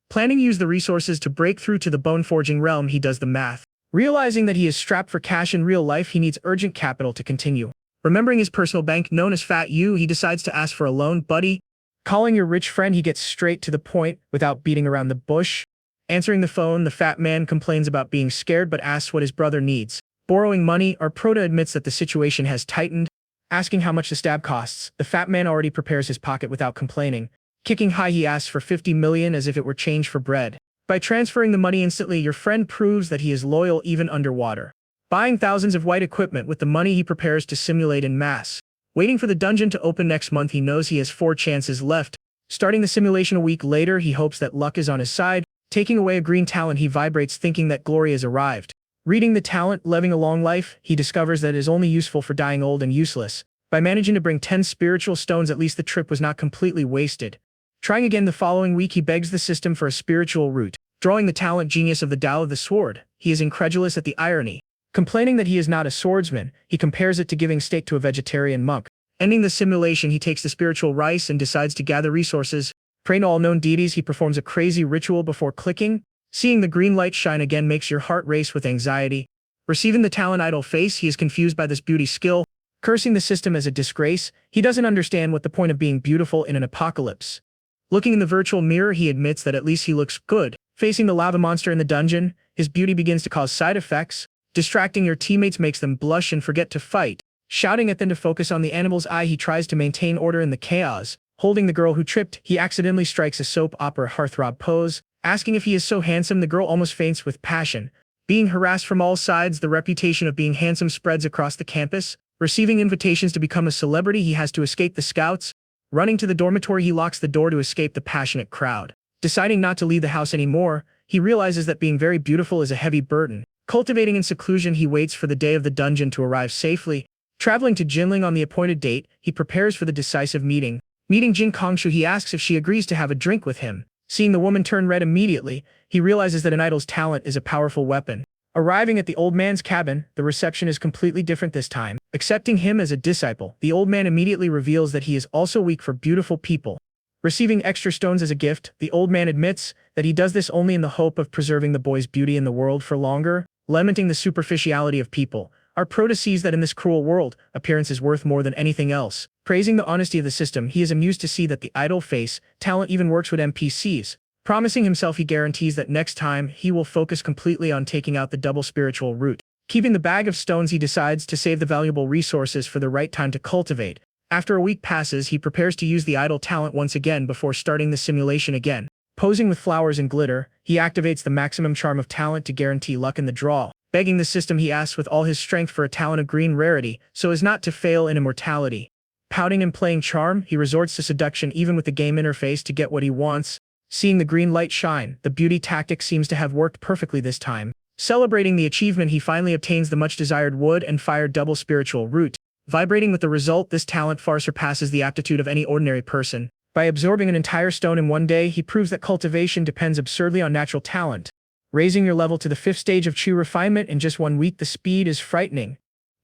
[SPEAKER 1] Planning to use the resources to break through to the bone-forging realm, he does the math. Realizing that he is strapped for cash in real life, he needs urgent capital to continue. Remembering his personal bank known as Fat U, he decides to ask for a loan. Buddy, calling your rich friend, he gets straight to the point without beating around the bush. Answering the phone, the fat man complains about being scared but asks what his brother needs. Borrowing money, our prota admits that the situation has tightened. Asking how much the stab costs, the fat man already prepares his pocket without complaining. Kicking high, he asks for 50 million as if it were change for bread. By transferring the money instantly, your friend proves that he is loyal even underwater. Buying thousands of white equipment with the money, he prepares to simulate in mass. Waiting for the dungeon to open next month, he knows he has 4 chances left. Starting the simulation a week later, he hopes that luck is on his side. Taking away a green talent, he vibrates thinking that glory has arrived. Reading the talent, living a long life, he discovers that it is only useful for dying old and useless. By managing to bring 10 spiritual stones, at least the trip was not completely wasted. Trying again the following week, he begs the system for a spiritual root. Drawing the talent genius of the Tao of the Sword, he is incredulous at the irony. Complaining that he is not a swordsman, he compares it to giving steak to a vegetarian monk. Ending the simulation, he takes the spiritual rice and decides to gather resources. Praying to all known deities, he performs a crazy ritual before clicking. Seeing the green light shine again makes your heart race with anxiety. Receiving the talent idol face, he is confused by this beauty skill. Cursing the system as a disgrace, he doesn't understand what the point of being beautiful in an apocalypse. Looking in the virtual mirror, he admits that at least he looks good. Facing the lava monster in the dungeon, his beauty begins to cause side effects. Distracting your teammates makes them blush and forget to fight. Shouting at them to focus on the animal's eye, he tries to maintain order in the chaos. Holding the girl who tripped, he accidentally strikes a soap opera heartthrob pose. Asking if he is so handsome, the girl almost faints with passion. Being harassed from all sides, the reputation of being handsome spreads across the campus. Receiving invitations to become a celebrity, he has to escape the scouts. Running to the dormitory, he locks the door to escape the passionate crowd. Deciding not to leave the house anymore, he realizes that being very beautiful is a heavy burden. Cultivating in seclusion, he waits for the day of the dungeon to arrive safely. Traveling to Jinling on the appointed date, he prepares for the decisive meeting. Meeting Jin Kongshu, he asks if she agrees to have a drink with him. Seeing the woman turn red immediately, he realizes that an idol's talent is a powerful weapon. Arriving at the old man's cabin, the reception is completely different this time. Accepting him as a disciple, the old man immediately reveals that he is also weak for beautiful people. Receiving extra stones as a gift, the old man admits that he does this only in the hope of preserving the boy's beauty in the world for longer. Lamenting the superficiality of people, our prota sees that in this cruel world, appearance is worth more than anything else. Praising the honesty of the system, he is amused to see that the idol face talent even works with NPCs. Promising himself, he guarantees that next time he will focus completely on taking out the double spiritual root. Keeping the bag of stones, he decides to save the valuable resources for the right time to cultivate. After a week passes, he prepares to use the idol talent once again before starting the simulation again. Posing with flowers and glitter, he activates the maximum charm of talent to guarantee luck in the draw. Begging the system, he asks with all his strength for a talent of green rarity, so as not to fail in immortality. Pouting and playing charm, he resorts to seduction even with the game interface to get what he wants. Seeing the green light shine, the beauty tactic seems to have worked perfectly this time. Celebrating the achievement, he finally obtains the much-desired wood and fire double spiritual root. Vibrating with the result, this talent far surpasses the aptitude of any ordinary person. By absorbing an entire stone in one day, he proves that cultivation depends absurdly on natural talent. Raising your level to the 5th stage of Chu refinement in just 1 week, the speed is frightening.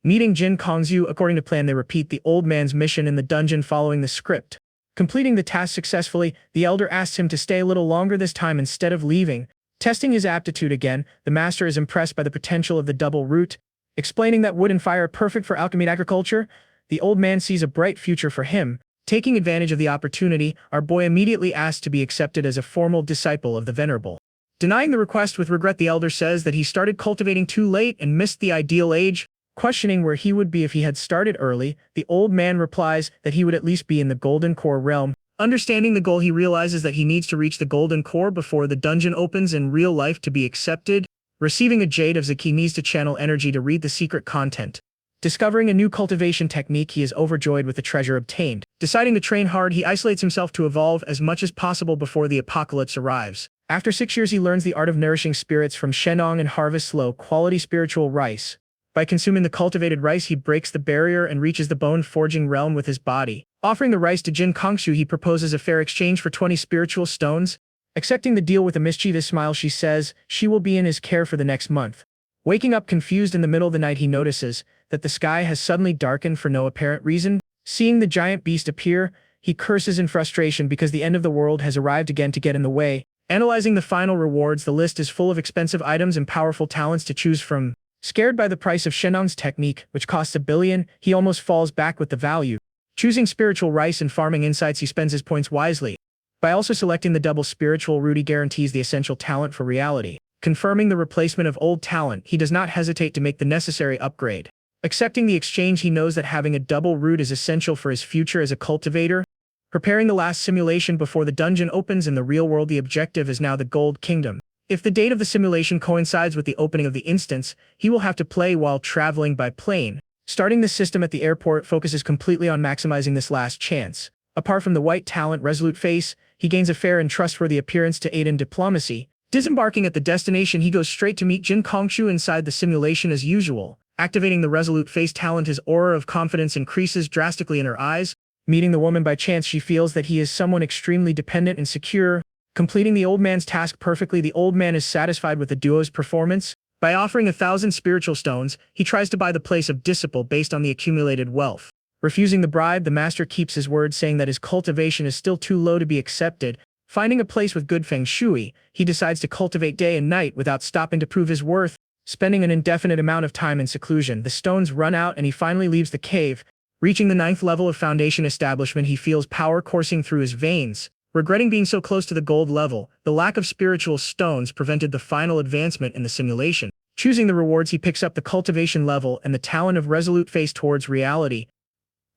[SPEAKER 1] Meeting Jin Kongzu, according to plan, they repeat the old man's mission in the dungeon following the script. Completing the task successfully, the elder asks him to stay a little longer this time instead of leaving. Testing his aptitude again, the master is impressed by the potential of the double root. Explaining that wood and fire are perfect for alchemy and agriculture, the old man sees a bright future for him. Taking advantage of the opportunity, our boy immediately asks to be accepted as a formal disciple of the Venerable. Denying the request with regret, the elder says that he started cultivating too late and missed the ideal age. Questioning where he would be if he had started early, the old man replies that he would at least be in the Golden Core realm. Understanding the goal, he realizes that he needs to reach the Golden Core before the dungeon opens in real life to be accepted. Receiving a Jade of Zaki, needs to channel energy to read the secret content. Discovering a new cultivation technique, he is overjoyed with the treasure obtained. Deciding to train hard, he isolates himself to evolve as much as possible before the apocalypse arrives. After 6 years, he learns the art of nourishing spirits from Shenong and harvests low-quality spiritual rice. By consuming the cultivated rice, he breaks the barrier and reaches the bone-forging realm with his body. Offering the rice to Jin Kongshu, he proposes a fair exchange for 20 spiritual stones. Accepting the deal with a mischievous smile, she says she will be in his care for the next month. Waking up confused in the middle of the night, he notices that the sky has suddenly darkened for no apparent reason. Seeing the giant beast appear, he curses in frustration because the end of the world has arrived again to get in the way. Analyzing the final rewards, the list is full of expensive items and powerful talents to choose from. Scared by the price of Shennong's technique, which costs 1 billion, he almost falls back with the value. Choosing spiritual rice and farming insights, he spends his points wisely. By also selecting the double spiritual root, he guarantees the essential talent for reality. Confirming the replacement of old talent, he does not hesitate to make the necessary upgrade. Accepting the exchange, he knows that having a double root is essential for his future as a cultivator. Preparing the last simulation before the dungeon opens in the real world, the objective is now the Gold Kingdom. If the date of the simulation coincides with the opening of the instance, he will have to play while traveling by plane. Starting the system at the airport focuses completely on maximizing this last chance. Apart from the white talent resolute face, he gains a fair and trustworthy appearance to aid in diplomacy. Disembarking at the destination, he goes straight to meet Jin Kongshu inside the simulation as usual. Activating the resolute face talent, his aura of confidence increases drastically in her eyes. Meeting the woman by chance, she feels that he is someone extremely dependent and secure. Completing the old man's task perfectly, the old man is satisfied with the duo's performance. By offering 1,000 spiritual stones, he tries to buy the place of disciple based on the accumulated wealth. Refusing the bribe, the master keeps his word, saying that his cultivation is still too low to be accepted. Finding a place with good feng shui, he decides to cultivate day and night without stopping to prove his worth. Spending an indefinite amount of time in seclusion, the stones run out and he finally leaves the cave. Reaching the 9th level of foundation establishment, he feels power coursing through his veins. Regretting being so close to the gold level, the lack of spiritual stones prevented the final advancement in the simulation. Choosing the rewards, he picks up the cultivation level and the talent of resolute face towards reality.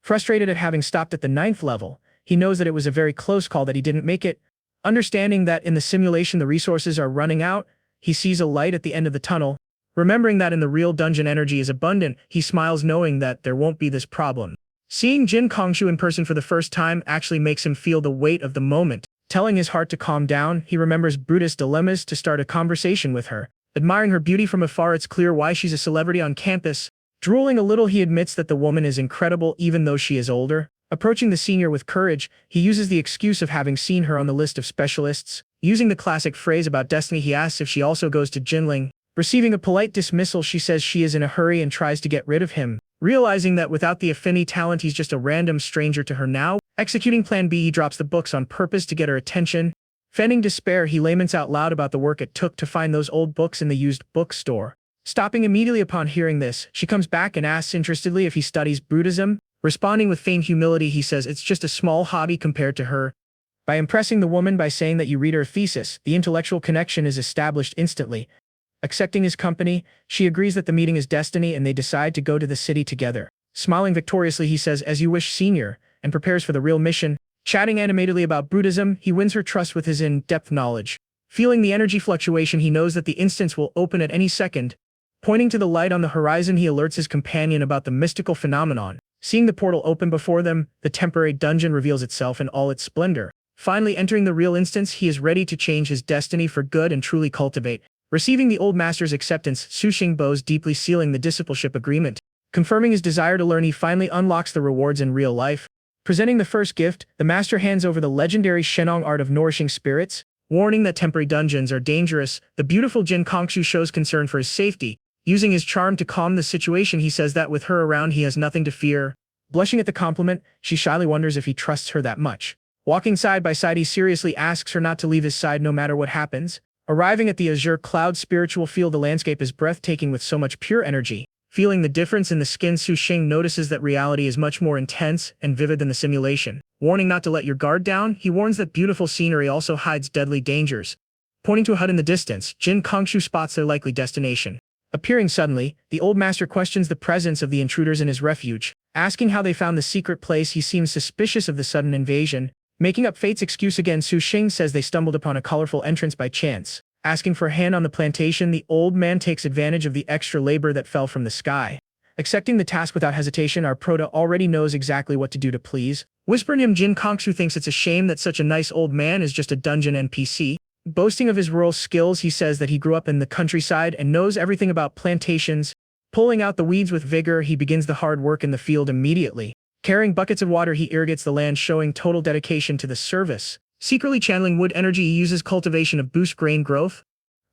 [SPEAKER 1] Frustrated at having stopped at the 9th level, he knows that it was a very close call that he didn't make it. Understanding that in the simulation the resources are running out, he sees a light at the end of the tunnel. Remembering that in the real dungeon energy is abundant, he smiles knowing that there won't be this problem. Seeing Jin Kongshu in person for the first time actually makes him feel the weight of the moment. Telling his heart to calm down, he remembers Brutus' dilemmas to start a conversation with her. Admiring her beauty from afar, it's clear why she's a celebrity on campus. Drooling a little, he admits that the woman is incredible even though she is older. Approaching the senior with courage, he uses the excuse of having seen her on the list of specialists. Using the classic phrase about destiny, he asks if she also goes to Jinling. Receiving a polite dismissal, she says she is in a hurry and tries to get rid of him. Realizing that without the affinity talent, he's just a random stranger to her now. Executing Plan B, he drops the books on purpose to get her attention. Feigning despair, he laments out loud about the work it took to find those old books in the used bookstore. Stopping immediately upon hearing this, she comes back and asks interestedly if he studies Buddhism. Responding with feigned humility, he says it's just a small hobby compared to her. By impressing the woman by saying that you read her thesis, the intellectual connection is established instantly. Accepting his company, she agrees that the meeting is destiny and they decide to go to the city together. Smiling victoriously, he says, "As you wish, senior," and prepares for the real mission. Chatting animatedly about Buddhism, he wins her trust with his in-depth knowledge. Feeling the energy fluctuation, he knows that the instance will open at any second. Pointing to the light on the horizon, he alerts his companion about the mystical phenomenon. Seeing the portal open before them, the temporary dungeon reveals itself in all its splendor. Finally entering the real instance, he is ready to change his destiny for good and truly cultivate. Receiving the old master's acceptance, Sushing bows deeply, sealing the discipleship agreement. Confirming his desire to learn, he finally unlocks the rewards in real life. Presenting the first gift, the master hands over the legendary Shennong art of nourishing spirits. Warning that temporary dungeons are dangerous, the beautiful Jin Kongshu shows concern for his safety. Using his charm to calm the situation, he says that with her around he has nothing to fear. Blushing at the compliment, she shyly wonders if he trusts her that much. Walking side by side, he seriously asks her not to leave his side no matter what happens. Arriving at the azure cloud spiritual field, the landscape is breathtaking with so much pure energy. Feeling the difference in the skin, Sushing notices that reality is much more intense and vivid than the simulation. Warning not to let your guard down, he warns that beautiful scenery also hides deadly dangers. Pointing to a hut in the distance, Jin Kongshu spots their likely destination. Appearing suddenly, the old master questions the presence of the intruders in his refuge. Asking how they found the secret place, he seems suspicious of the sudden invasion. Making up fate's excuse again, Sushing says they stumbled upon a colorful entrance by chance. Asking for a hand on the plantation, the old man takes advantage of the extra labor that fell from the sky. Accepting the task without hesitation, our prota already knows exactly what to do to please. Whispering him, Jin Kongshu thinks it's a shame that such a nice old man is just a dungeon NPC. Boasting of his rural skills, he says that he grew up in the countryside and knows everything about plantations. Pulling out the weeds with vigor, he begins the hard work in the field immediately. Carrying buckets of water, he irrigates the land, showing total dedication to the service. Secretly channeling wood energy, he uses cultivation to boost grain growth.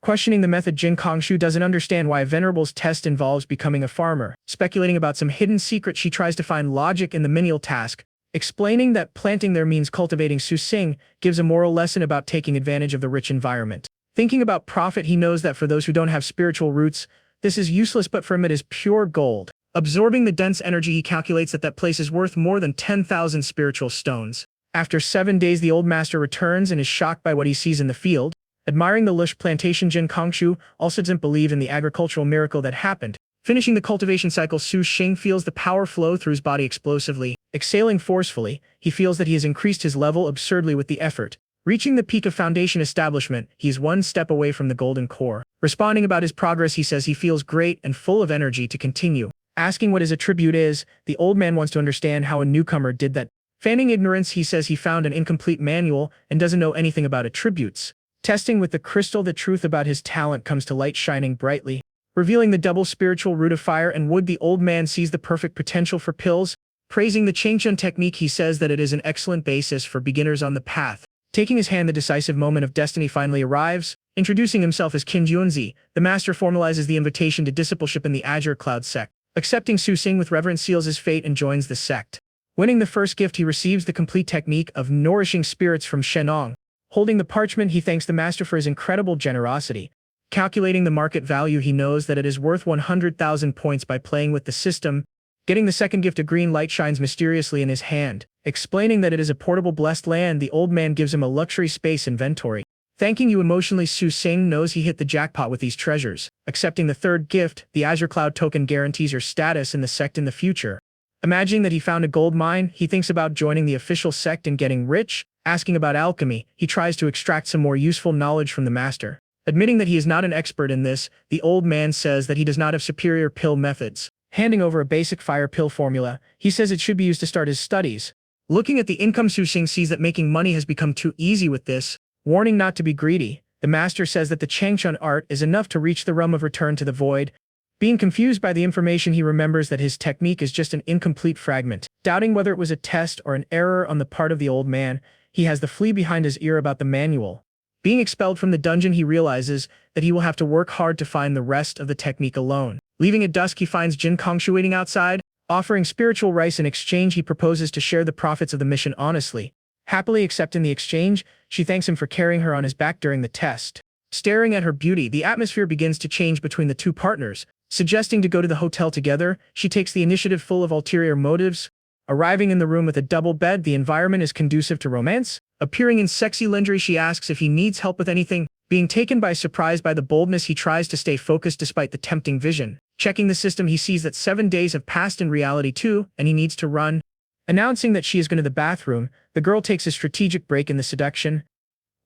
[SPEAKER 1] Questioning the method, Jin Kongshu doesn't understand why Venerable's test involves becoming a farmer. Speculating about some hidden secret, she tries to find logic in the menial task. Explaining that planting there means cultivating, Sushing gives a moral lesson about taking advantage of the rich environment. Thinking about profit, he knows that for those who don't have spiritual roots, This is useless, but for him it is pure gold. Absorbing the dense energy, he calculates that that place is worth more than 10,000 spiritual stones. After 7 days, the old master returns and is shocked by what he sees in the field. Admiring the lush plantation, Jin Kongshu also doesn't believe in the agricultural miracle that happened. Finishing the cultivation cycle, Su Xing feels the power flow through his body explosively. Exhaling forcefully, he feels that he has increased his level absurdly with the effort. Reaching the peak of foundation establishment, he is one step away from the golden core. Responding about his progress, he says he feels great and full of energy to continue. Asking what his attribute is, the old man wants to understand how a newcomer did that. Feigning ignorance, he says he found an incomplete manual and doesn't know anything about attributes. Testing with the crystal, the truth about his talent comes to light, shining brightly. Revealing the double spiritual root of fire and wood, the old man sees the perfect potential for pills. Praising the Changchun technique, he says that it is an excellent basis for beginners on the path. Taking his hand, the decisive moment of destiny finally arrives. Introducing himself as Qin Junzi, the master formalizes the invitation to discipleship in the Azure Cloud sect. Accepting Su Xing with reverence, seals his fate and joins the sect. Winning the first gift, he receives the complete technique of nourishing spirits from Shenong. Holding the parchment, he thanks the master for his incredible generosity. Calculating the market value, he knows that it is worth 100,000 points by playing with the system. Getting the second gift, a green light shines mysteriously in his hand. Explaining that it is a portable blessed land, the old man gives him a luxury space inventory. Thanking you emotionally, Su Xing knows he hit the jackpot with these treasures. Accepting the third gift, the Azure Cloud token guarantees your status in the sect in the future. Imagining that he found a gold mine, he thinks about joining the official sect and getting rich. Asking about alchemy, he tries to extract some more useful knowledge from the master. Admitting that he is not an expert in this, the old man says that he does not have superior pill methods. Handing over a basic fire pill formula, he says it should be used to start his studies. Looking at the income, Su Xing sees that making money has become too easy with this. Warning not to be greedy, the master says that the Changchun art is enough to reach the realm of return to the void. Being confused by the information, he remembers that his technique is just an incomplete fragment. Doubting whether it was a test or an error on the part of the old man, he has the flea behind his ear about the manual. Being expelled from the dungeon, he realizes that he will have to work hard to find the rest of the technique alone. Leaving at dusk, he finds Jin Kongshu waiting outside. Offering spiritual rice in exchange, he proposes to share the profits of the mission honestly. Happily accepting the exchange, she thanks him for carrying her on his back during the test. Staring at her beauty, the atmosphere begins to change between the two partners. Suggesting to go to the hotel together, she takes the initiative full of ulterior motives. Arriving in the room with a double bed, the environment is conducive to romance. Appearing in sexy lingerie, she asks if he needs help with anything. Being taken by surprise by the boldness, he tries to stay focused despite the tempting vision. Checking the system, he sees that 7 days have passed in reality too, and he needs to run. Announcing that she is going to the bathroom, the girl takes a strategic break in the seduction.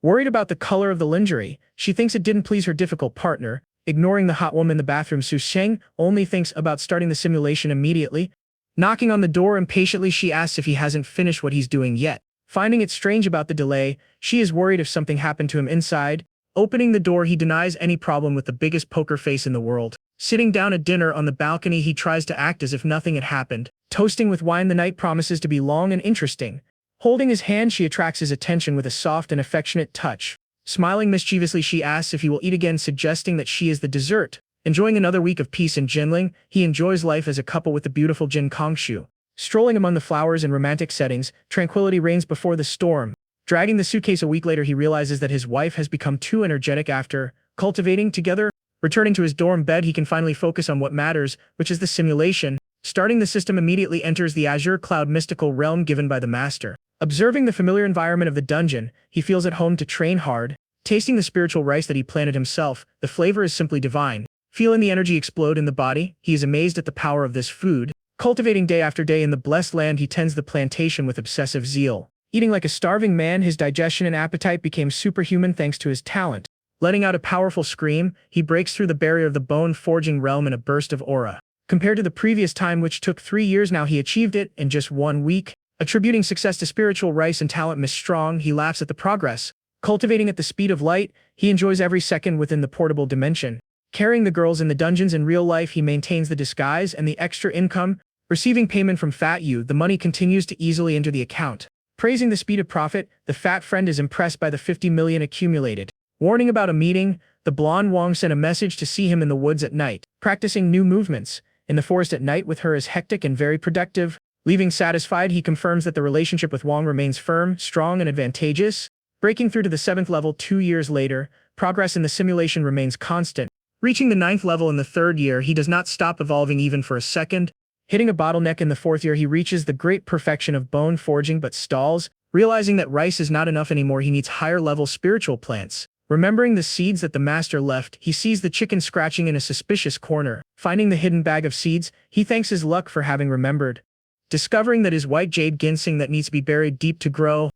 [SPEAKER 1] Worried about the color of the lingerie, she thinks it didn't please her difficult partner. Ignoring the hot woman in the bathroom, Su Xing only thinks about starting the simulation immediately. Knocking on the door impatiently, she asks if he hasn't finished what he's doing yet. Finding it strange about the delay, she is worried if something happened to him inside. Opening the door, he denies any problem with the biggest poker face in the world. Sitting down at dinner on the balcony, he tries to act as if nothing had happened. Toasting with wine, the night promises to be long and interesting. Holding his hand, she attracts his attention with a soft and affectionate touch. Smiling mischievously, she asks if he will eat again, suggesting that she is the dessert. Enjoying another week of peace in Jinling, he enjoys life as a couple with the beautiful Jin Kongshu. Strolling among the flowers in romantic settings, tranquility reigns before the storm. Dragging the suitcase a week later, he realizes that his wife has become too energetic after cultivating together. Returning to his dorm bed, he can finally focus on what matters, which is the simulation. Starting the system, immediately enters the Azure Cloud mystical realm given by the master. Observing the familiar environment of the dungeon, he feels at home to train hard. Tasting the spiritual rice that he planted himself, the flavor is simply divine. Feeling the energy explode in the body, he is amazed at the power of this food. Cultivating day after day in the blessed land, he tends the plantation with obsessive zeal. Eating like a starving man, his digestion and appetite became superhuman thanks to his talent. Letting out a powerful scream, he breaks through the barrier of the bone-forging realm in a burst of aura. Compared to the previous time, which took 3 years, now he achieved it in just 1 week. Attributing success to spiritual rice and talent Miss Strong, he laughs at the progress. Cultivating at the speed of light, he enjoys every second within the portable dimension. Carrying the girls in the dungeons in real life, he maintains the disguise and the extra income. Receiving payment from Fat Yu, the money continues to easily enter the account. Praising the speed of profit, the fat friend is impressed by the 50 million accumulated. Warning about a meeting, the blonde Wang sent a message to see him in the woods at night. Practicing new movements in the forest at night with her is hectic and very productive. Leaving satisfied, he confirms that the relationship with Wang remains firm, strong, and advantageous. Breaking through to the 7th level 2 years later, progress in the simulation remains constant. Reaching the 9th level in the 3rd year, he does not stop evolving even for a second. Hitting a bottleneck in the 4th year, he reaches the great perfection of bone forging but stalls. Realizing that rice is not enough anymore, he needs higher-level spiritual plants. Remembering the seeds that the master left, he sees the chicken scratching in a suspicious corner. Finding the hidden bag of seeds, he thanks his luck for having remembered. Discovering that his white jade ginseng that needs to be buried deep to grow.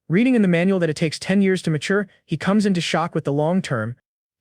[SPEAKER 1] Reading in the manual that it takes 10 years to mature, he comes into shock with the long term.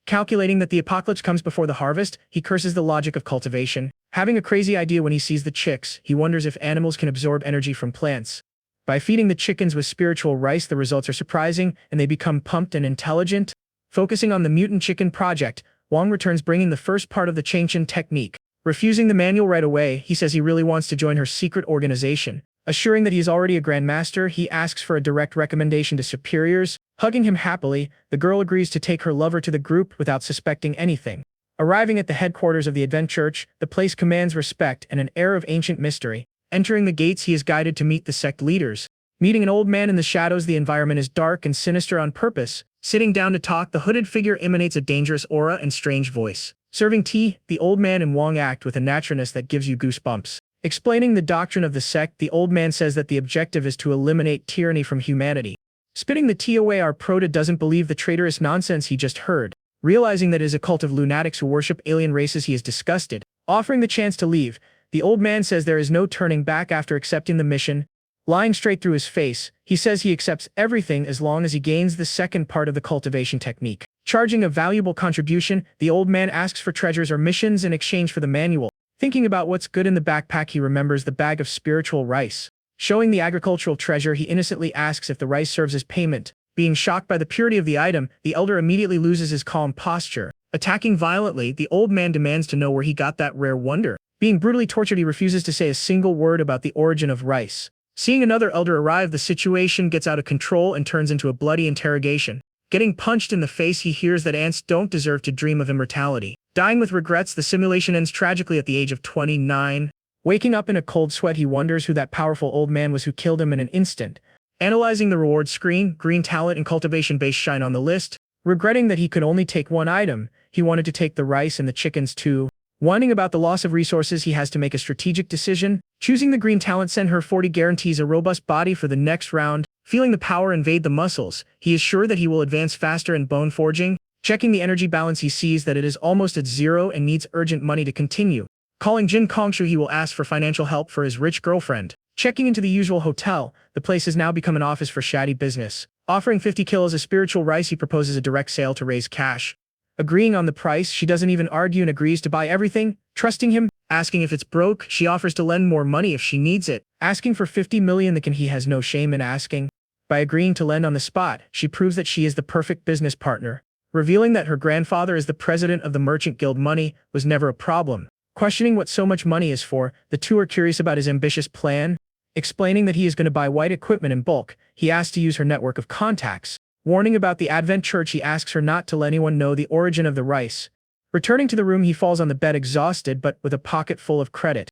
[SPEAKER 1] Calculating that the apocalypse comes before the harvest, he curses the logic of cultivation. Having a crazy idea when he sees the chicks, he wonders if animals can absorb energy from plants. By feeding the chickens with spiritual rice, the results are surprising, and they become pumped and intelligent. Focusing on the mutant chicken project, Wong returns bringing the first part of the Changchen technique. Refusing the manual right away, he says he really wants to join her secret organization. Assuring that he is already a grandmaster, he asks for a direct recommendation to superiors. Hugging him happily, the girl agrees to take her lover to the group without suspecting anything. Arriving at the headquarters of the Advent Church, the place commands respect and an air of ancient mystery. Entering the gates, he is guided to meet the sect leaders. Meeting an old man in the shadows, the environment is dark and sinister on purpose. Sitting down to talk, the hooded figure emanates a dangerous aura and strange voice. Serving tea, the old man and Wong act with a naturalness that gives you goosebumps. Explaining the doctrine of the sect, the old man says that the objective is to eliminate tyranny from humanity. Spitting the tea away, our prota doesn't believe the traitorous nonsense he just heard. Realizing that it is a cult of lunatics who worship alien races, he is disgusted. Offering the chance to leave, the old man says there is no turning back after accepting the mission. Lying straight through his face, he says he accepts everything as long as he gains the second part of the cultivation technique. Charging a valuable contribution, the old man asks for treasures or missions in exchange for the manual. Thinking about what's good in the backpack, he remembers the bag of spiritual rice. Showing the agricultural treasure, he innocently asks if the rice serves as payment. Being shocked by the purity of the item, the elder immediately loses his calm posture. Attacking violently, the old man demands to know where he got that rare wonder. Being brutally tortured, he refuses to say a single word about the origin of rice. Seeing another elder arrive, the situation gets out of control and turns into a bloody interrogation. Getting punched in the face, he hears that ants don't deserve to dream of immortality. Dying with regrets, the simulation ends tragically at the age of 29. Waking up in a cold sweat, he wonders who that powerful old man was who killed him in an instant. Analyzing the reward screen, green talent and cultivation base shine on the list. Regretting that he could only take one item, he wanted to take the rice and the chickens too. Whining about the loss of resources, he has to make a strategic decision. Choosing the green talent send her 40 guarantees a robust body for the next round. Feeling the power invade the muscles, he is sure that he will advance faster in bone forging. Checking the energy balance, he sees that it is almost at zero and needs urgent money to continue. Calling Jin Kongshu, he will ask for financial help for his rich girlfriend. Checking into the usual hotel, the place has now become an office for shady business. Offering 50 kilos of spiritual rice, he proposes a direct sale to raise cash. Agreeing on the price, she doesn't even argue and agrees to buy everything. Trusting him, asking if it's broke, she offers to lend more money if she needs it. Asking for 50 million, he has no shame in asking. By agreeing to lend on the spot, she proves that she is the perfect business partner. Revealing that her grandfather is the president of the Merchant Guild, money was never a problem. Questioning what so much money is for, the two are curious about his ambitious plan. Explaining that he is going to buy white equipment in bulk, he asks to use her network of contacts. Warning about the Advent Church, he asks her not to let anyone know the origin of the rice. Returning to the room, he falls on the bed exhausted but with a pocket full of credit.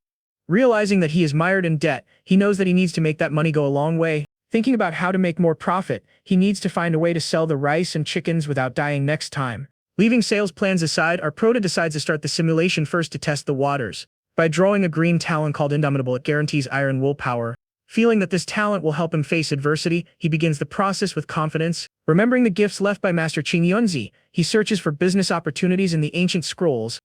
[SPEAKER 1] Realizing that he is mired in debt, he knows that he needs to make that money go a long way. Thinking about how to make more profit, he needs to find a way to sell the rice and chickens without dying next time. Leaving sales plans aside, our prota decides to start the simulation first to test the waters. By drawing a green talent called Indomitable, it guarantees iron willpower. Feeling that this talent will help him face adversity, he begins the process with confidence. Remembering the gifts left by Master Qing Yunzi, he searches for business opportunities in the ancient scrolls.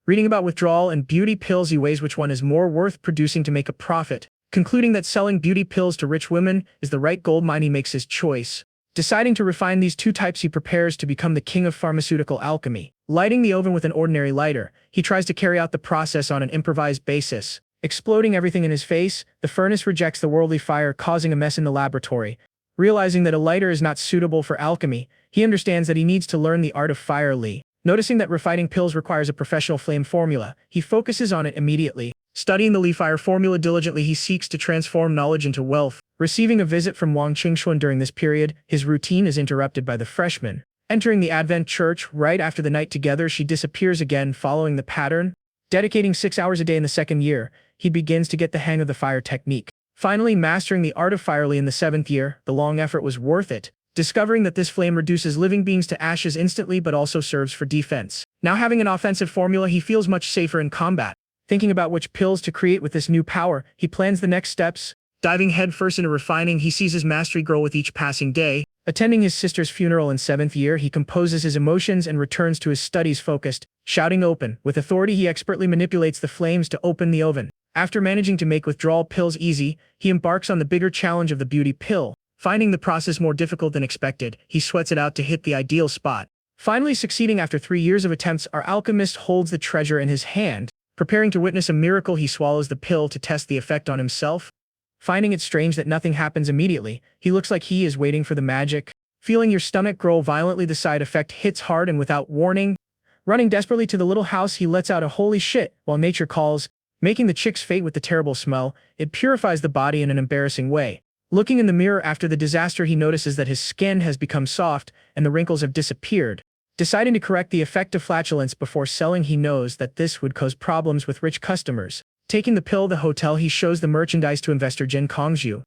[SPEAKER 1] Reading about withdrawal and beauty pills, he weighs which one is more worth producing to make a profit. Concluding that selling beauty pills to rich women is the right gold mine, he makes his choice. Deciding to refine these two types, he prepares to become the king of pharmaceutical alchemy. Lighting the oven with an ordinary lighter, he tries to carry out the process on an improvised basis. Exploding everything in his face, the furnace rejects the worldly fire, causing a mess in the laboratory. Realizing that a lighter is not suitable for alchemy, he understands that he needs to learn the art of fire. Noticing that refining pills requires a professional flame formula, he focuses on it immediately. Studying the Li Fire formula diligently, he seeks to transform knowledge into wealth. Receiving a visit from Wang Qingxuan during this period, his routine is interrupted by the freshman. Entering the Advent Church right after the night together, she disappears again following the pattern. Dedicating 6 hours a day in the 2nd year, he begins to get the hang of the fire technique. Finally mastering the art of fire in the 7th year, the long effort was worth it. discovering that this flame reduces living beings to ashes instantly but also serves for defense. Now having an offensive formula, he feels much safer in combat. Thinking about which pills to create with this new power, he plans the next steps. Diving headfirst into refining, he sees his mastery grow with each passing day. Attending his sister's funeral in 7th year, he composes his emotions and returns to his studies focused, shouting open. With authority, he expertly manipulates the flames to open the oven. After managing to make withdrawal pills easy, he embarks on the bigger challenge of the beauty pill. Finding the process more difficult than expected, he sweats it out to hit the ideal spot. Finally succeeding after 3 years of attempts, our alchemist holds the treasure in his hand. Preparing to witness a miracle, he swallows the pill to test the effect on himself. Finding it strange that nothing happens immediately, he looks like he is waiting for the magic. Feeling your stomach grow violently, the side effect hits hard and without warning. Running desperately to the little house, he lets out a holy shit while nature calls, making the chick's fate with the terrible smell. It purifies the body in an embarrassing way. Looking in the mirror after the disaster, he notices that his skin has become soft and the wrinkles have disappeared. Deciding to correct the effect of flatulence before selling, he knows that this would cause problems with rich customers. Taking the pill to the hotel, he shows the merchandise to investor Jin Kongju.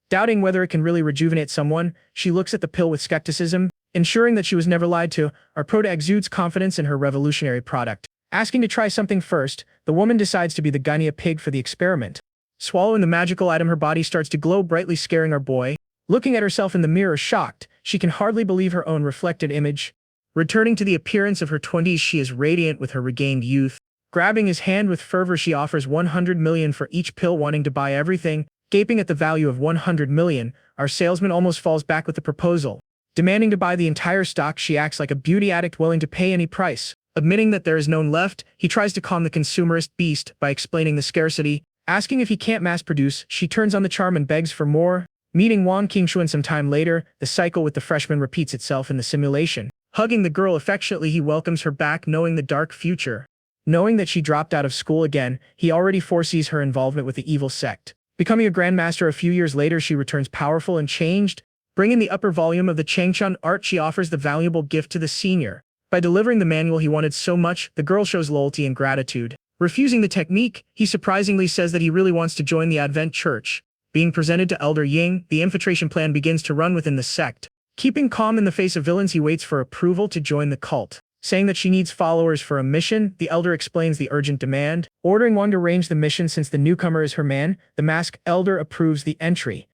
[SPEAKER 1] Doubting whether it can really rejuvenate someone, she looks at the pill with skepticism. Ensuring that she was never lied to, our prota exudes confidence in her revolutionary product. Asking to try something first, the woman decides to be the guinea pig for the experiment. Swallowing the magical item, her body starts to glow brightly, scaring our boy. Looking at herself in the mirror shocked, she can hardly believe her own reflected image. Returning to the appearance of her 20s, she is radiant with her regained youth. Grabbing his hand with fervor, she offers 100 million for each pill, wanting to buy everything. Gaping at the value of 100 million, our salesman almost falls back with the proposal. Demanding to buy the entire stock, she acts like a beauty addict willing to pay any price. Admitting that there is none left, he tries to calm the consumerist beast by explaining the scarcity. Asking if he can't mass-produce, she turns on the charm and begs for more. Meeting Wang Qingshuan some time later, the cycle with the freshman repeats itself in the simulation. Hugging the girl affectionately, he welcomes her back, knowing the dark future. Knowing that she dropped out of school again, he already foresees her involvement with the evil sect. Becoming a grandmaster a few years later, she returns powerful and changed. Bringing the upper volume of the Changchun art, she offers the valuable gift to the senior. By delivering the manual he wanted so much, the girl shows loyalty and gratitude. Refusing the technique, he surprisingly says that he really wants to join the Advent Church. Being presented to Elder Ying, the infiltration plan begins to run within the sect. Keeping calm in the face of villains, he waits for approval to join the cult. Saying that she needs followers for a mission, the elder explains the urgent demand. Ordering Wang to arrange the mission since the newcomer is her man, the masked elder approves the entry.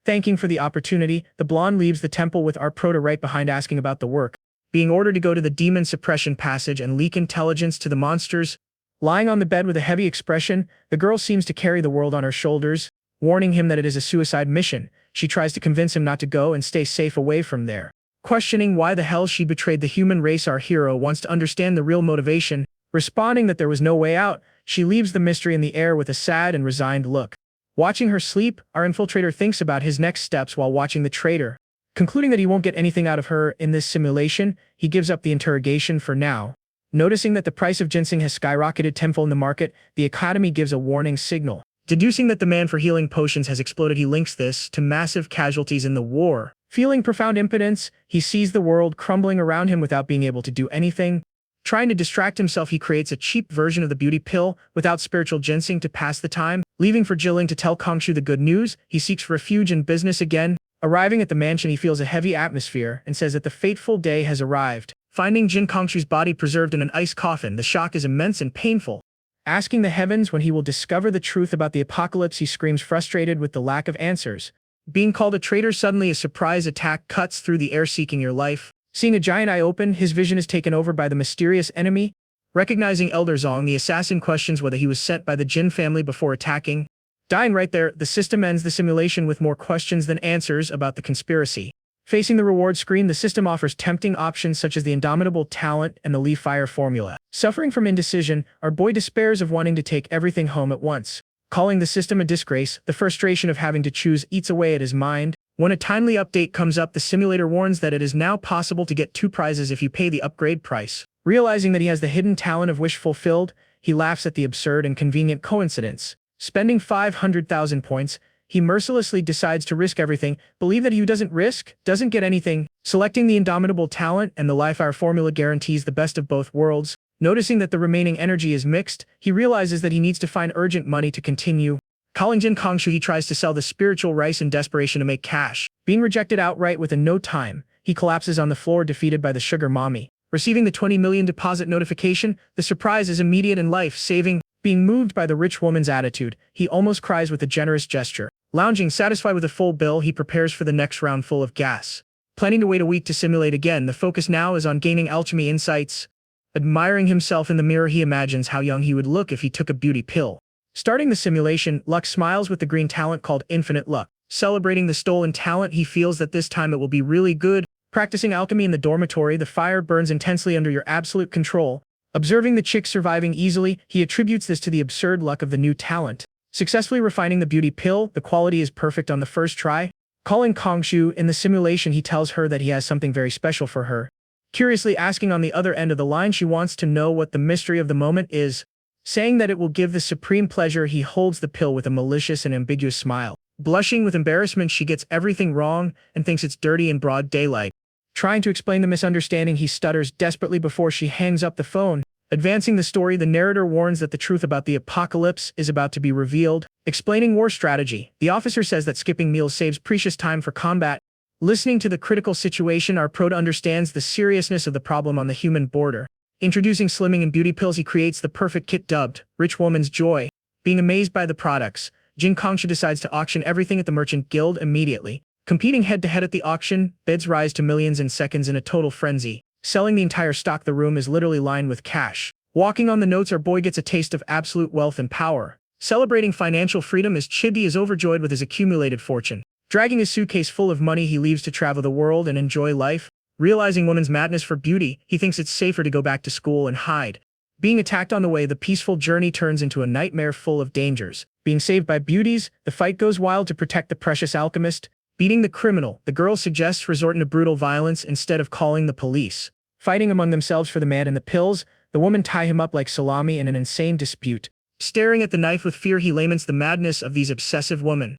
[SPEAKER 1] Thanking for the opportunity, the blonde leaves the temple with our prota right behind, asking about the work. Being ordered to go to the demon suppression passage and leak intelligence to the monsters. Lying on the bed with a heavy expression, the girl seems to carry the world on her shoulders. Warning him that it is a suicide mission, she tries to convince him not to go and stay safe away from there. Questioning why the hell she betrayed the human race, our hero wants to understand the real motivation. Responding that there was no way out, she leaves the mystery in the air with a sad and resigned look. Watching her sleep, our infiltrator thinks about his next steps while watching the traitor. Concluding that he won't get anything out of her in this simulation, he gives up the interrogation for now. Noticing that the price of ginseng has skyrocketed tenfold in the market, the Academy gives a warning signal. Deducing that demand for healing potions has exploded, he links this to massive casualties in the war. Feeling profound impotence, he sees the world crumbling around him without being able to do anything. Trying to distract himself, he creates a cheap version of the beauty pill without spiritual ginseng to pass the time. Leaving for Jilling to tell Kongshu the good news, he seeks refuge in business again. Arriving at the mansion, he feels a heavy atmosphere and says that the fateful day has arrived. Finding Jin Kongshu's body preserved in an ice coffin, the shock is immense and painful. Asking the heavens when he will discover the truth about the apocalypse, he screams frustrated with the lack of answers. Being called a traitor, suddenly a surprise attack cuts through the air, seeking your life. Seeing a giant eye open, his vision is taken over by the mysterious enemy. Recognizing Elder Zong, the assassin questions whether he was sent by the Jin family before attacking. Dying right there, the system ends the simulation with more questions than answers about the conspiracy. Facing the reward screen, the system offers tempting options such as the indomitable talent and the Lee Fire formula. Suffering from indecision, our boy despairs of wanting to take everything home at once. Calling the system a disgrace, the frustration of having to choose eats away at his mind. When a timely update comes up, the simulator warns that it is now possible to get 2 prizes if you pay the upgrade price. Realizing that he has the hidden talent of wish fulfilled, he laughs at the absurd and convenient coincidence. Spending 500,000 points, he mercilessly decides to risk everything, believe that he who doesn't risk, doesn't get anything. Selecting the indomitable talent and the Lie Fire formula guarantees the best of both worlds. Noticing that the remaining energy is mixed, he realizes that he needs to find urgent money to continue. Calling Jin Kongshu, he tries to sell the spiritual rice in desperation to make cash. Being rejected outright within no time, he collapses on the floor defeated by the sugar mommy. Receiving the 20 million deposit notification, the surprise is immediate and life-saving. Being moved by the rich woman's attitude, he almost cries with a generous gesture. Lounging, satisfied with a full bill, he prepares for the next round full of gas. Planning to wait a week to simulate again, the focus now is on gaining alchemy insights. Admiring himself in the mirror, he imagines how young he would look if he took a beauty pill. Starting the simulation, Luck smiles with the green talent called Infinite Luck. Celebrating the stolen talent, he feels that this time it will be really good. Practicing alchemy in the dormitory, the fire burns intensely under your absolute control. Observing the chick surviving easily, he attributes this to the absurd luck of the new talent. Successfully refining the beauty pill, the quality is perfect on the first try. Calling Kongshu in the simulation, he tells her that he has something very special for her. Curiously asking on the other end of the line, she wants to know what the mystery of the moment is. Saying that it will give the supreme pleasure, he holds the pill with a malicious and ambiguous smile. Blushing with embarrassment, she gets everything wrong and thinks it's dirty in broad daylight. Trying to explain the misunderstanding, he stutters desperately before she hangs up the phone. Advancing the story, the narrator warns that the truth about the apocalypse is about to be revealed. Explaining war strategy, the officer says that skipping meals saves precious time for combat. Listening to the critical situation, our prota understands the seriousness of the problem on the human border. Introducing slimming and beauty pills, he creates the perfect kit dubbed Rich Woman's Joy. Being amazed by the products, Jin Kongshu decides to auction everything at the Merchant Guild immediately. Competing head-to-head at the auction, bids rise to millions in seconds in a total frenzy. Selling the entire stock, the room is literally lined with cash. Walking on the notes, our boy gets a taste of absolute wealth and power. Celebrating financial freedom as Chibi is overjoyed with his accumulated fortune. Dragging his suitcase full of money, he leaves to travel the world and enjoy life. Realizing woman's madness for beauty, he thinks it's safer to go back to school and hide. Being attacked on the way, the peaceful journey turns into a nightmare full of dangers. Being saved by beauties, the fight goes wild to protect the precious alchemist. Beating the criminal, the girl suggests resorting to brutal violence instead of calling the police. Fighting among themselves for the man and the pills, the woman tie him up like salami in an insane dispute. Staring at the knife with fear, he laments the madness of these obsessive women.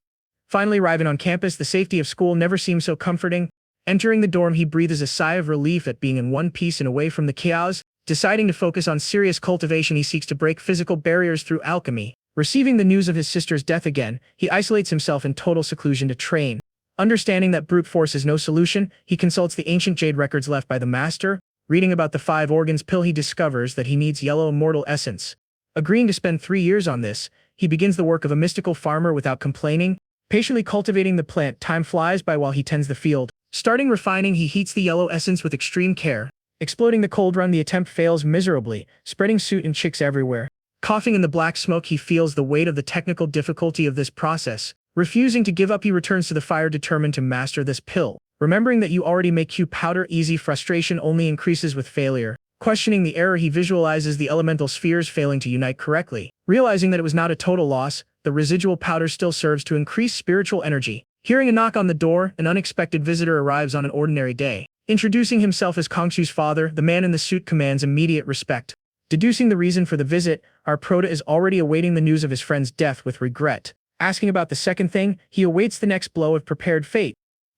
[SPEAKER 1] Finally arriving on campus, the safety of school never seems so comforting. Entering the dorm, he breathes a sigh of relief at being in one piece and away from the chaos. Deciding to focus on serious cultivation, he seeks to break physical barriers through alchemy. Receiving the news of his sister's death again, he isolates himself in total seclusion to train. Understanding that brute force is no solution, he consults the ancient jade records left by the master. Reading about the 5 organs pill, he discovers that he needs yellow immortal essence. Agreeing to spend 3 years on this, he begins the work of a mystical farmer without complaining. Patiently cultivating the plant, time flies by while he tends the field. Starting refining, he heats the yellow essence with extreme care. Exploding the cold run, the attempt fails miserably, spreading soot and chicks everywhere. Coughing in the black smoke, he feels the weight of the technical difficulty of this process. Refusing to give up, he returns to the fire determined to master this pill. Remembering that you already make Q powder easy, frustration only increases with failure. Questioning the error, he visualizes the elemental spheres failing to unite correctly. Realizing that it was not a total loss, the residual powder still serves to increase spiritual energy. Hearing a knock on the door, an unexpected visitor arrives on an ordinary day. Introducing himself as Kongshu's father, the man in the suit commands immediate respect. Deducing the reason for the visit, our prota is already awaiting the news of his friend's death with regret. Asking about the second thing, he awaits the next blow of prepared fate.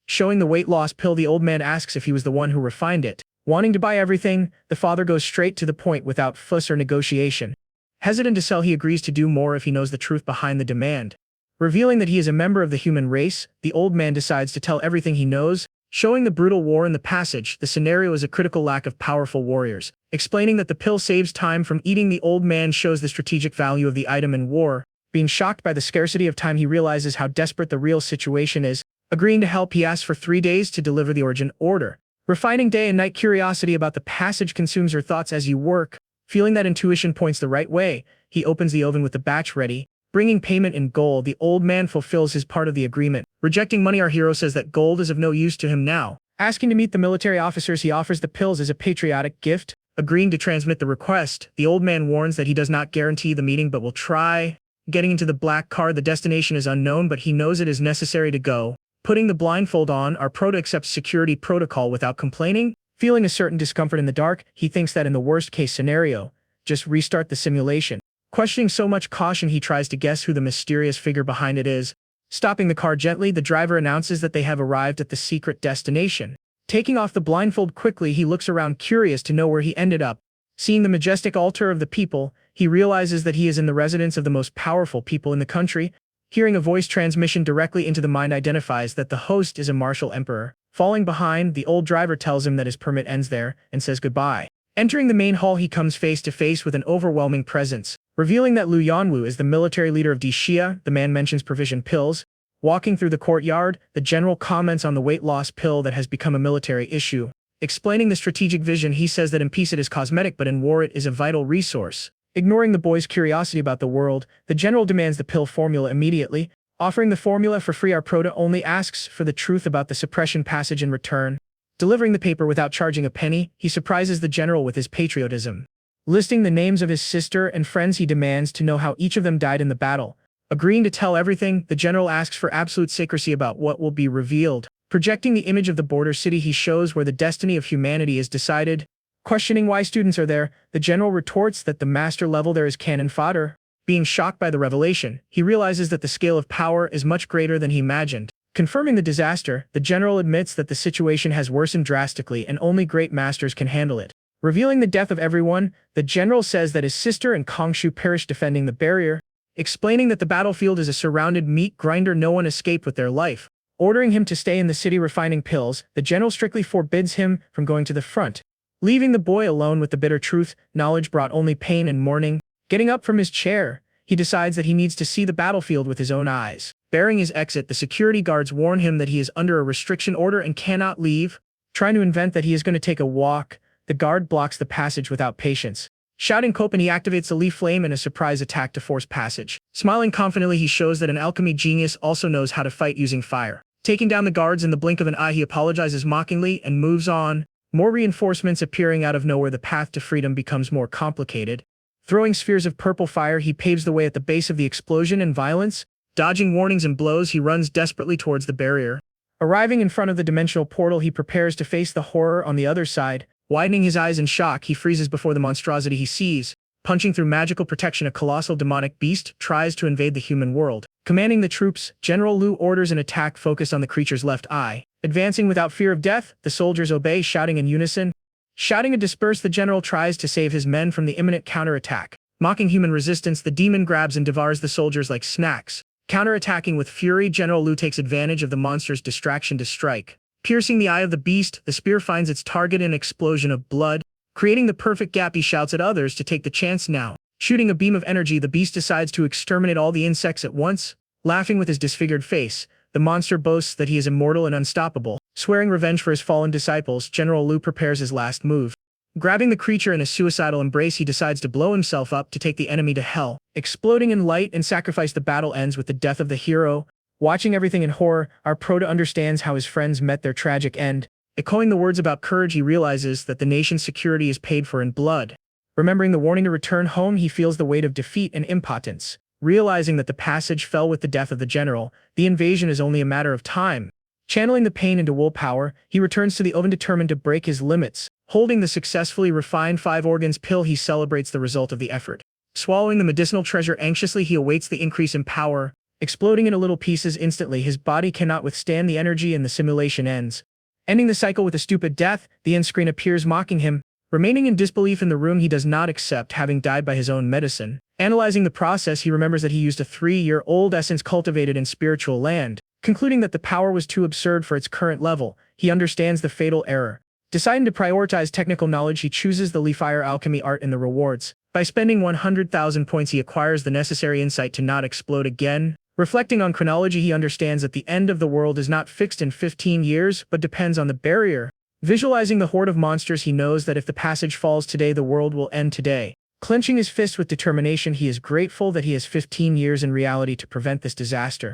[SPEAKER 1] Showing the weight loss pill, the old man asks if he was the one who refined it. Wanting to buy everything, the father goes straight to the point without fuss or negotiation. Hesitant to sell, he agrees to do more if he knows the truth behind the demand. Revealing that he is a member of the human race, the old man decides to tell everything he knows. Showing the brutal war in the passage, the scenario is a critical lack of powerful warriors. Explaining that the pill saves time from eating, the old man shows the strategic value of the item in war. Being shocked by the scarcity of time, he realizes how desperate the real situation is. Agreeing to help, he asks for 3 days to deliver the origin order. Refining day and night, curiosity about the passage consumes her thoughts as you work. Feeling that intuition points the right way, he opens the oven with the batch ready. Bringing payment in gold, the old man fulfills his part of the agreement. Rejecting money, our hero says that gold is of no use to him now. Asking to meet the military officers, he offers the pills as a patriotic gift. Agreeing to transmit the request, the old man warns that he does not guarantee the meeting but will try. Getting into the black car, the destination is unknown but he knows it is necessary to go. Putting the blindfold on, our prota accepts security protocol without complaining. Feeling a certain discomfort in the dark, he thinks that in the worst-case scenario, just restart the simulation. Questioning so much caution, he tries to guess who the mysterious figure behind it is. Stopping the car gently, the driver announces that they have arrived at the secret destination. Taking off the blindfold quickly, he looks around curious to know where he ended up. Seeing the majestic altar of the people, he realizes that he is in the residence of the most powerful people in the country. hearing a voice transmission directly into the mind identifies that the host is a martial emperor. Falling behind, the old driver tells him that his permit ends there and says goodbye. Entering the main hall, he comes face to face with an overwhelming presence, revealing that Lu Yanwu is the military leader of Dixia. The man mentions provision pills. Walking through the courtyard, the general comments on the weight loss pill that has become a military issue. Explaining the strategic vision, he says that in peace it is cosmetic, but in war it is a vital resource. Ignoring the boy's curiosity about the world, the general demands the pill formula immediately. Offering the formula for free, our Prota only asks for the truth about the suppression passage in return. Delivering the paper without charging a penny, he surprises the general with his patriotism. Listing the names of his sister and friends, he demands to know how each of them died in the battle. Agreeing to tell everything, the general asks for absolute secrecy about what will be revealed. Projecting the image of the border city, he shows where the destiny of humanity is decided. Questioning why students are there, the general retorts that the master level there is cannon fodder. Being shocked by the revelation, he realizes that the scale of power is much greater than he imagined. Confirming the disaster, the general admits that the situation has worsened drastically and only great masters can handle it. Revealing the death of everyone, the general says that his sister and Kongshu perished defending the barrier. Explaining that the battlefield is a surrounded meat grinder, no one escaped with their life. Ordering him to stay in the city refining pills, the general strictly forbids him from going to the front. Leaving the boy alone with the bitter truth, knowledge brought only pain and mourning. Getting up from his chair, he decides that he needs to see the battlefield with his own eyes. Bearing his exit, the security guards warn him that he is under a restriction order and cannot leave. Trying to invent that he is going to take a walk, the guard blocks the passage without patience. Shouting Copen, he activates the leaf flame in a surprise attack to force passage. Smiling confidently, he shows that an alchemy genius also knows how to fight using fire. Taking down the guards in the blink of an eye, he apologizes mockingly and moves on. More reinforcements appearing out of nowhere, the path to freedom becomes more complicated. Throwing spheres of purple fire, he paves the way at the base of the explosion and violence. Dodging warnings and blows, he runs desperately towards the barrier. Arriving in front of the dimensional portal, he prepares to face the horror on the other side. Widening his eyes in shock, he freezes before the monstrosity he sees. Punching through magical protection, a colossal demonic beast tries to invade the human world. Commanding the troops, General Lu orders an attack focused on the creature's left eye. Advancing without fear of death, the soldiers obey, shouting in unison. Shouting to disperse, the general tries to save his men from the imminent counterattack. Mocking human resistance, the demon grabs and devours the soldiers like snacks. Counterattacking with fury, General Lu takes advantage of the monster's distraction to strike. Piercing the eye of the beast, the spear finds its target in an explosion of blood. Creating the perfect gap, he shouts at others to take the chance now. Shooting a beam of energy, the beast decides to exterminate all the insects at once. Laughing with his disfigured face, the monster boasts that he is immortal and unstoppable. Swearing revenge for his fallen disciples, General Lu prepares his last move. Grabbing the creature in a suicidal embrace, he decides to blow himself up to take the enemy to hell. Exploding in light and sacrifice, the battle ends with the death of the hero. Watching everything in horror, our Prota understands how his friends met their tragic end. Echoing the words about courage, he realizes that the nation's security is paid for in blood. Remembering the warning to return home, he feels the weight of defeat and impotence. Realizing that the passage fell with the death of the general, the invasion is only a matter of time. Channeling the pain into willpower, he returns to the oven determined to break his limits. Holding the successfully refined 5 organs pill, he celebrates the result of the effort. Swallowing the medicinal treasure anxiously, he awaits the increase in power. Exploding into little pieces instantly, his body cannot withstand the energy and the simulation ends. Ending the cycle with a stupid death, the end screen appears mocking him. Remaining in disbelief in the room, he does not accept having died by his own medicine. Analyzing the process, he remembers that he used a 3-year-old essence cultivated in spiritual land. Concluding that the power was too absurd for its current level, he understands the fatal error. Deciding to prioritize technical knowledge, he chooses the Leafire alchemy art in the rewards. By spending 100,000 points, he acquires the necessary insight to not explode again. Reflecting on chronology, he understands that the end of the world is not fixed in 15 years, but depends on the barrier. Visualizing the horde of monsters, he knows that if the passage falls today, the world will end today. Clenching his fist with determination, he is grateful that he has 15 years in reality to prevent this disaster.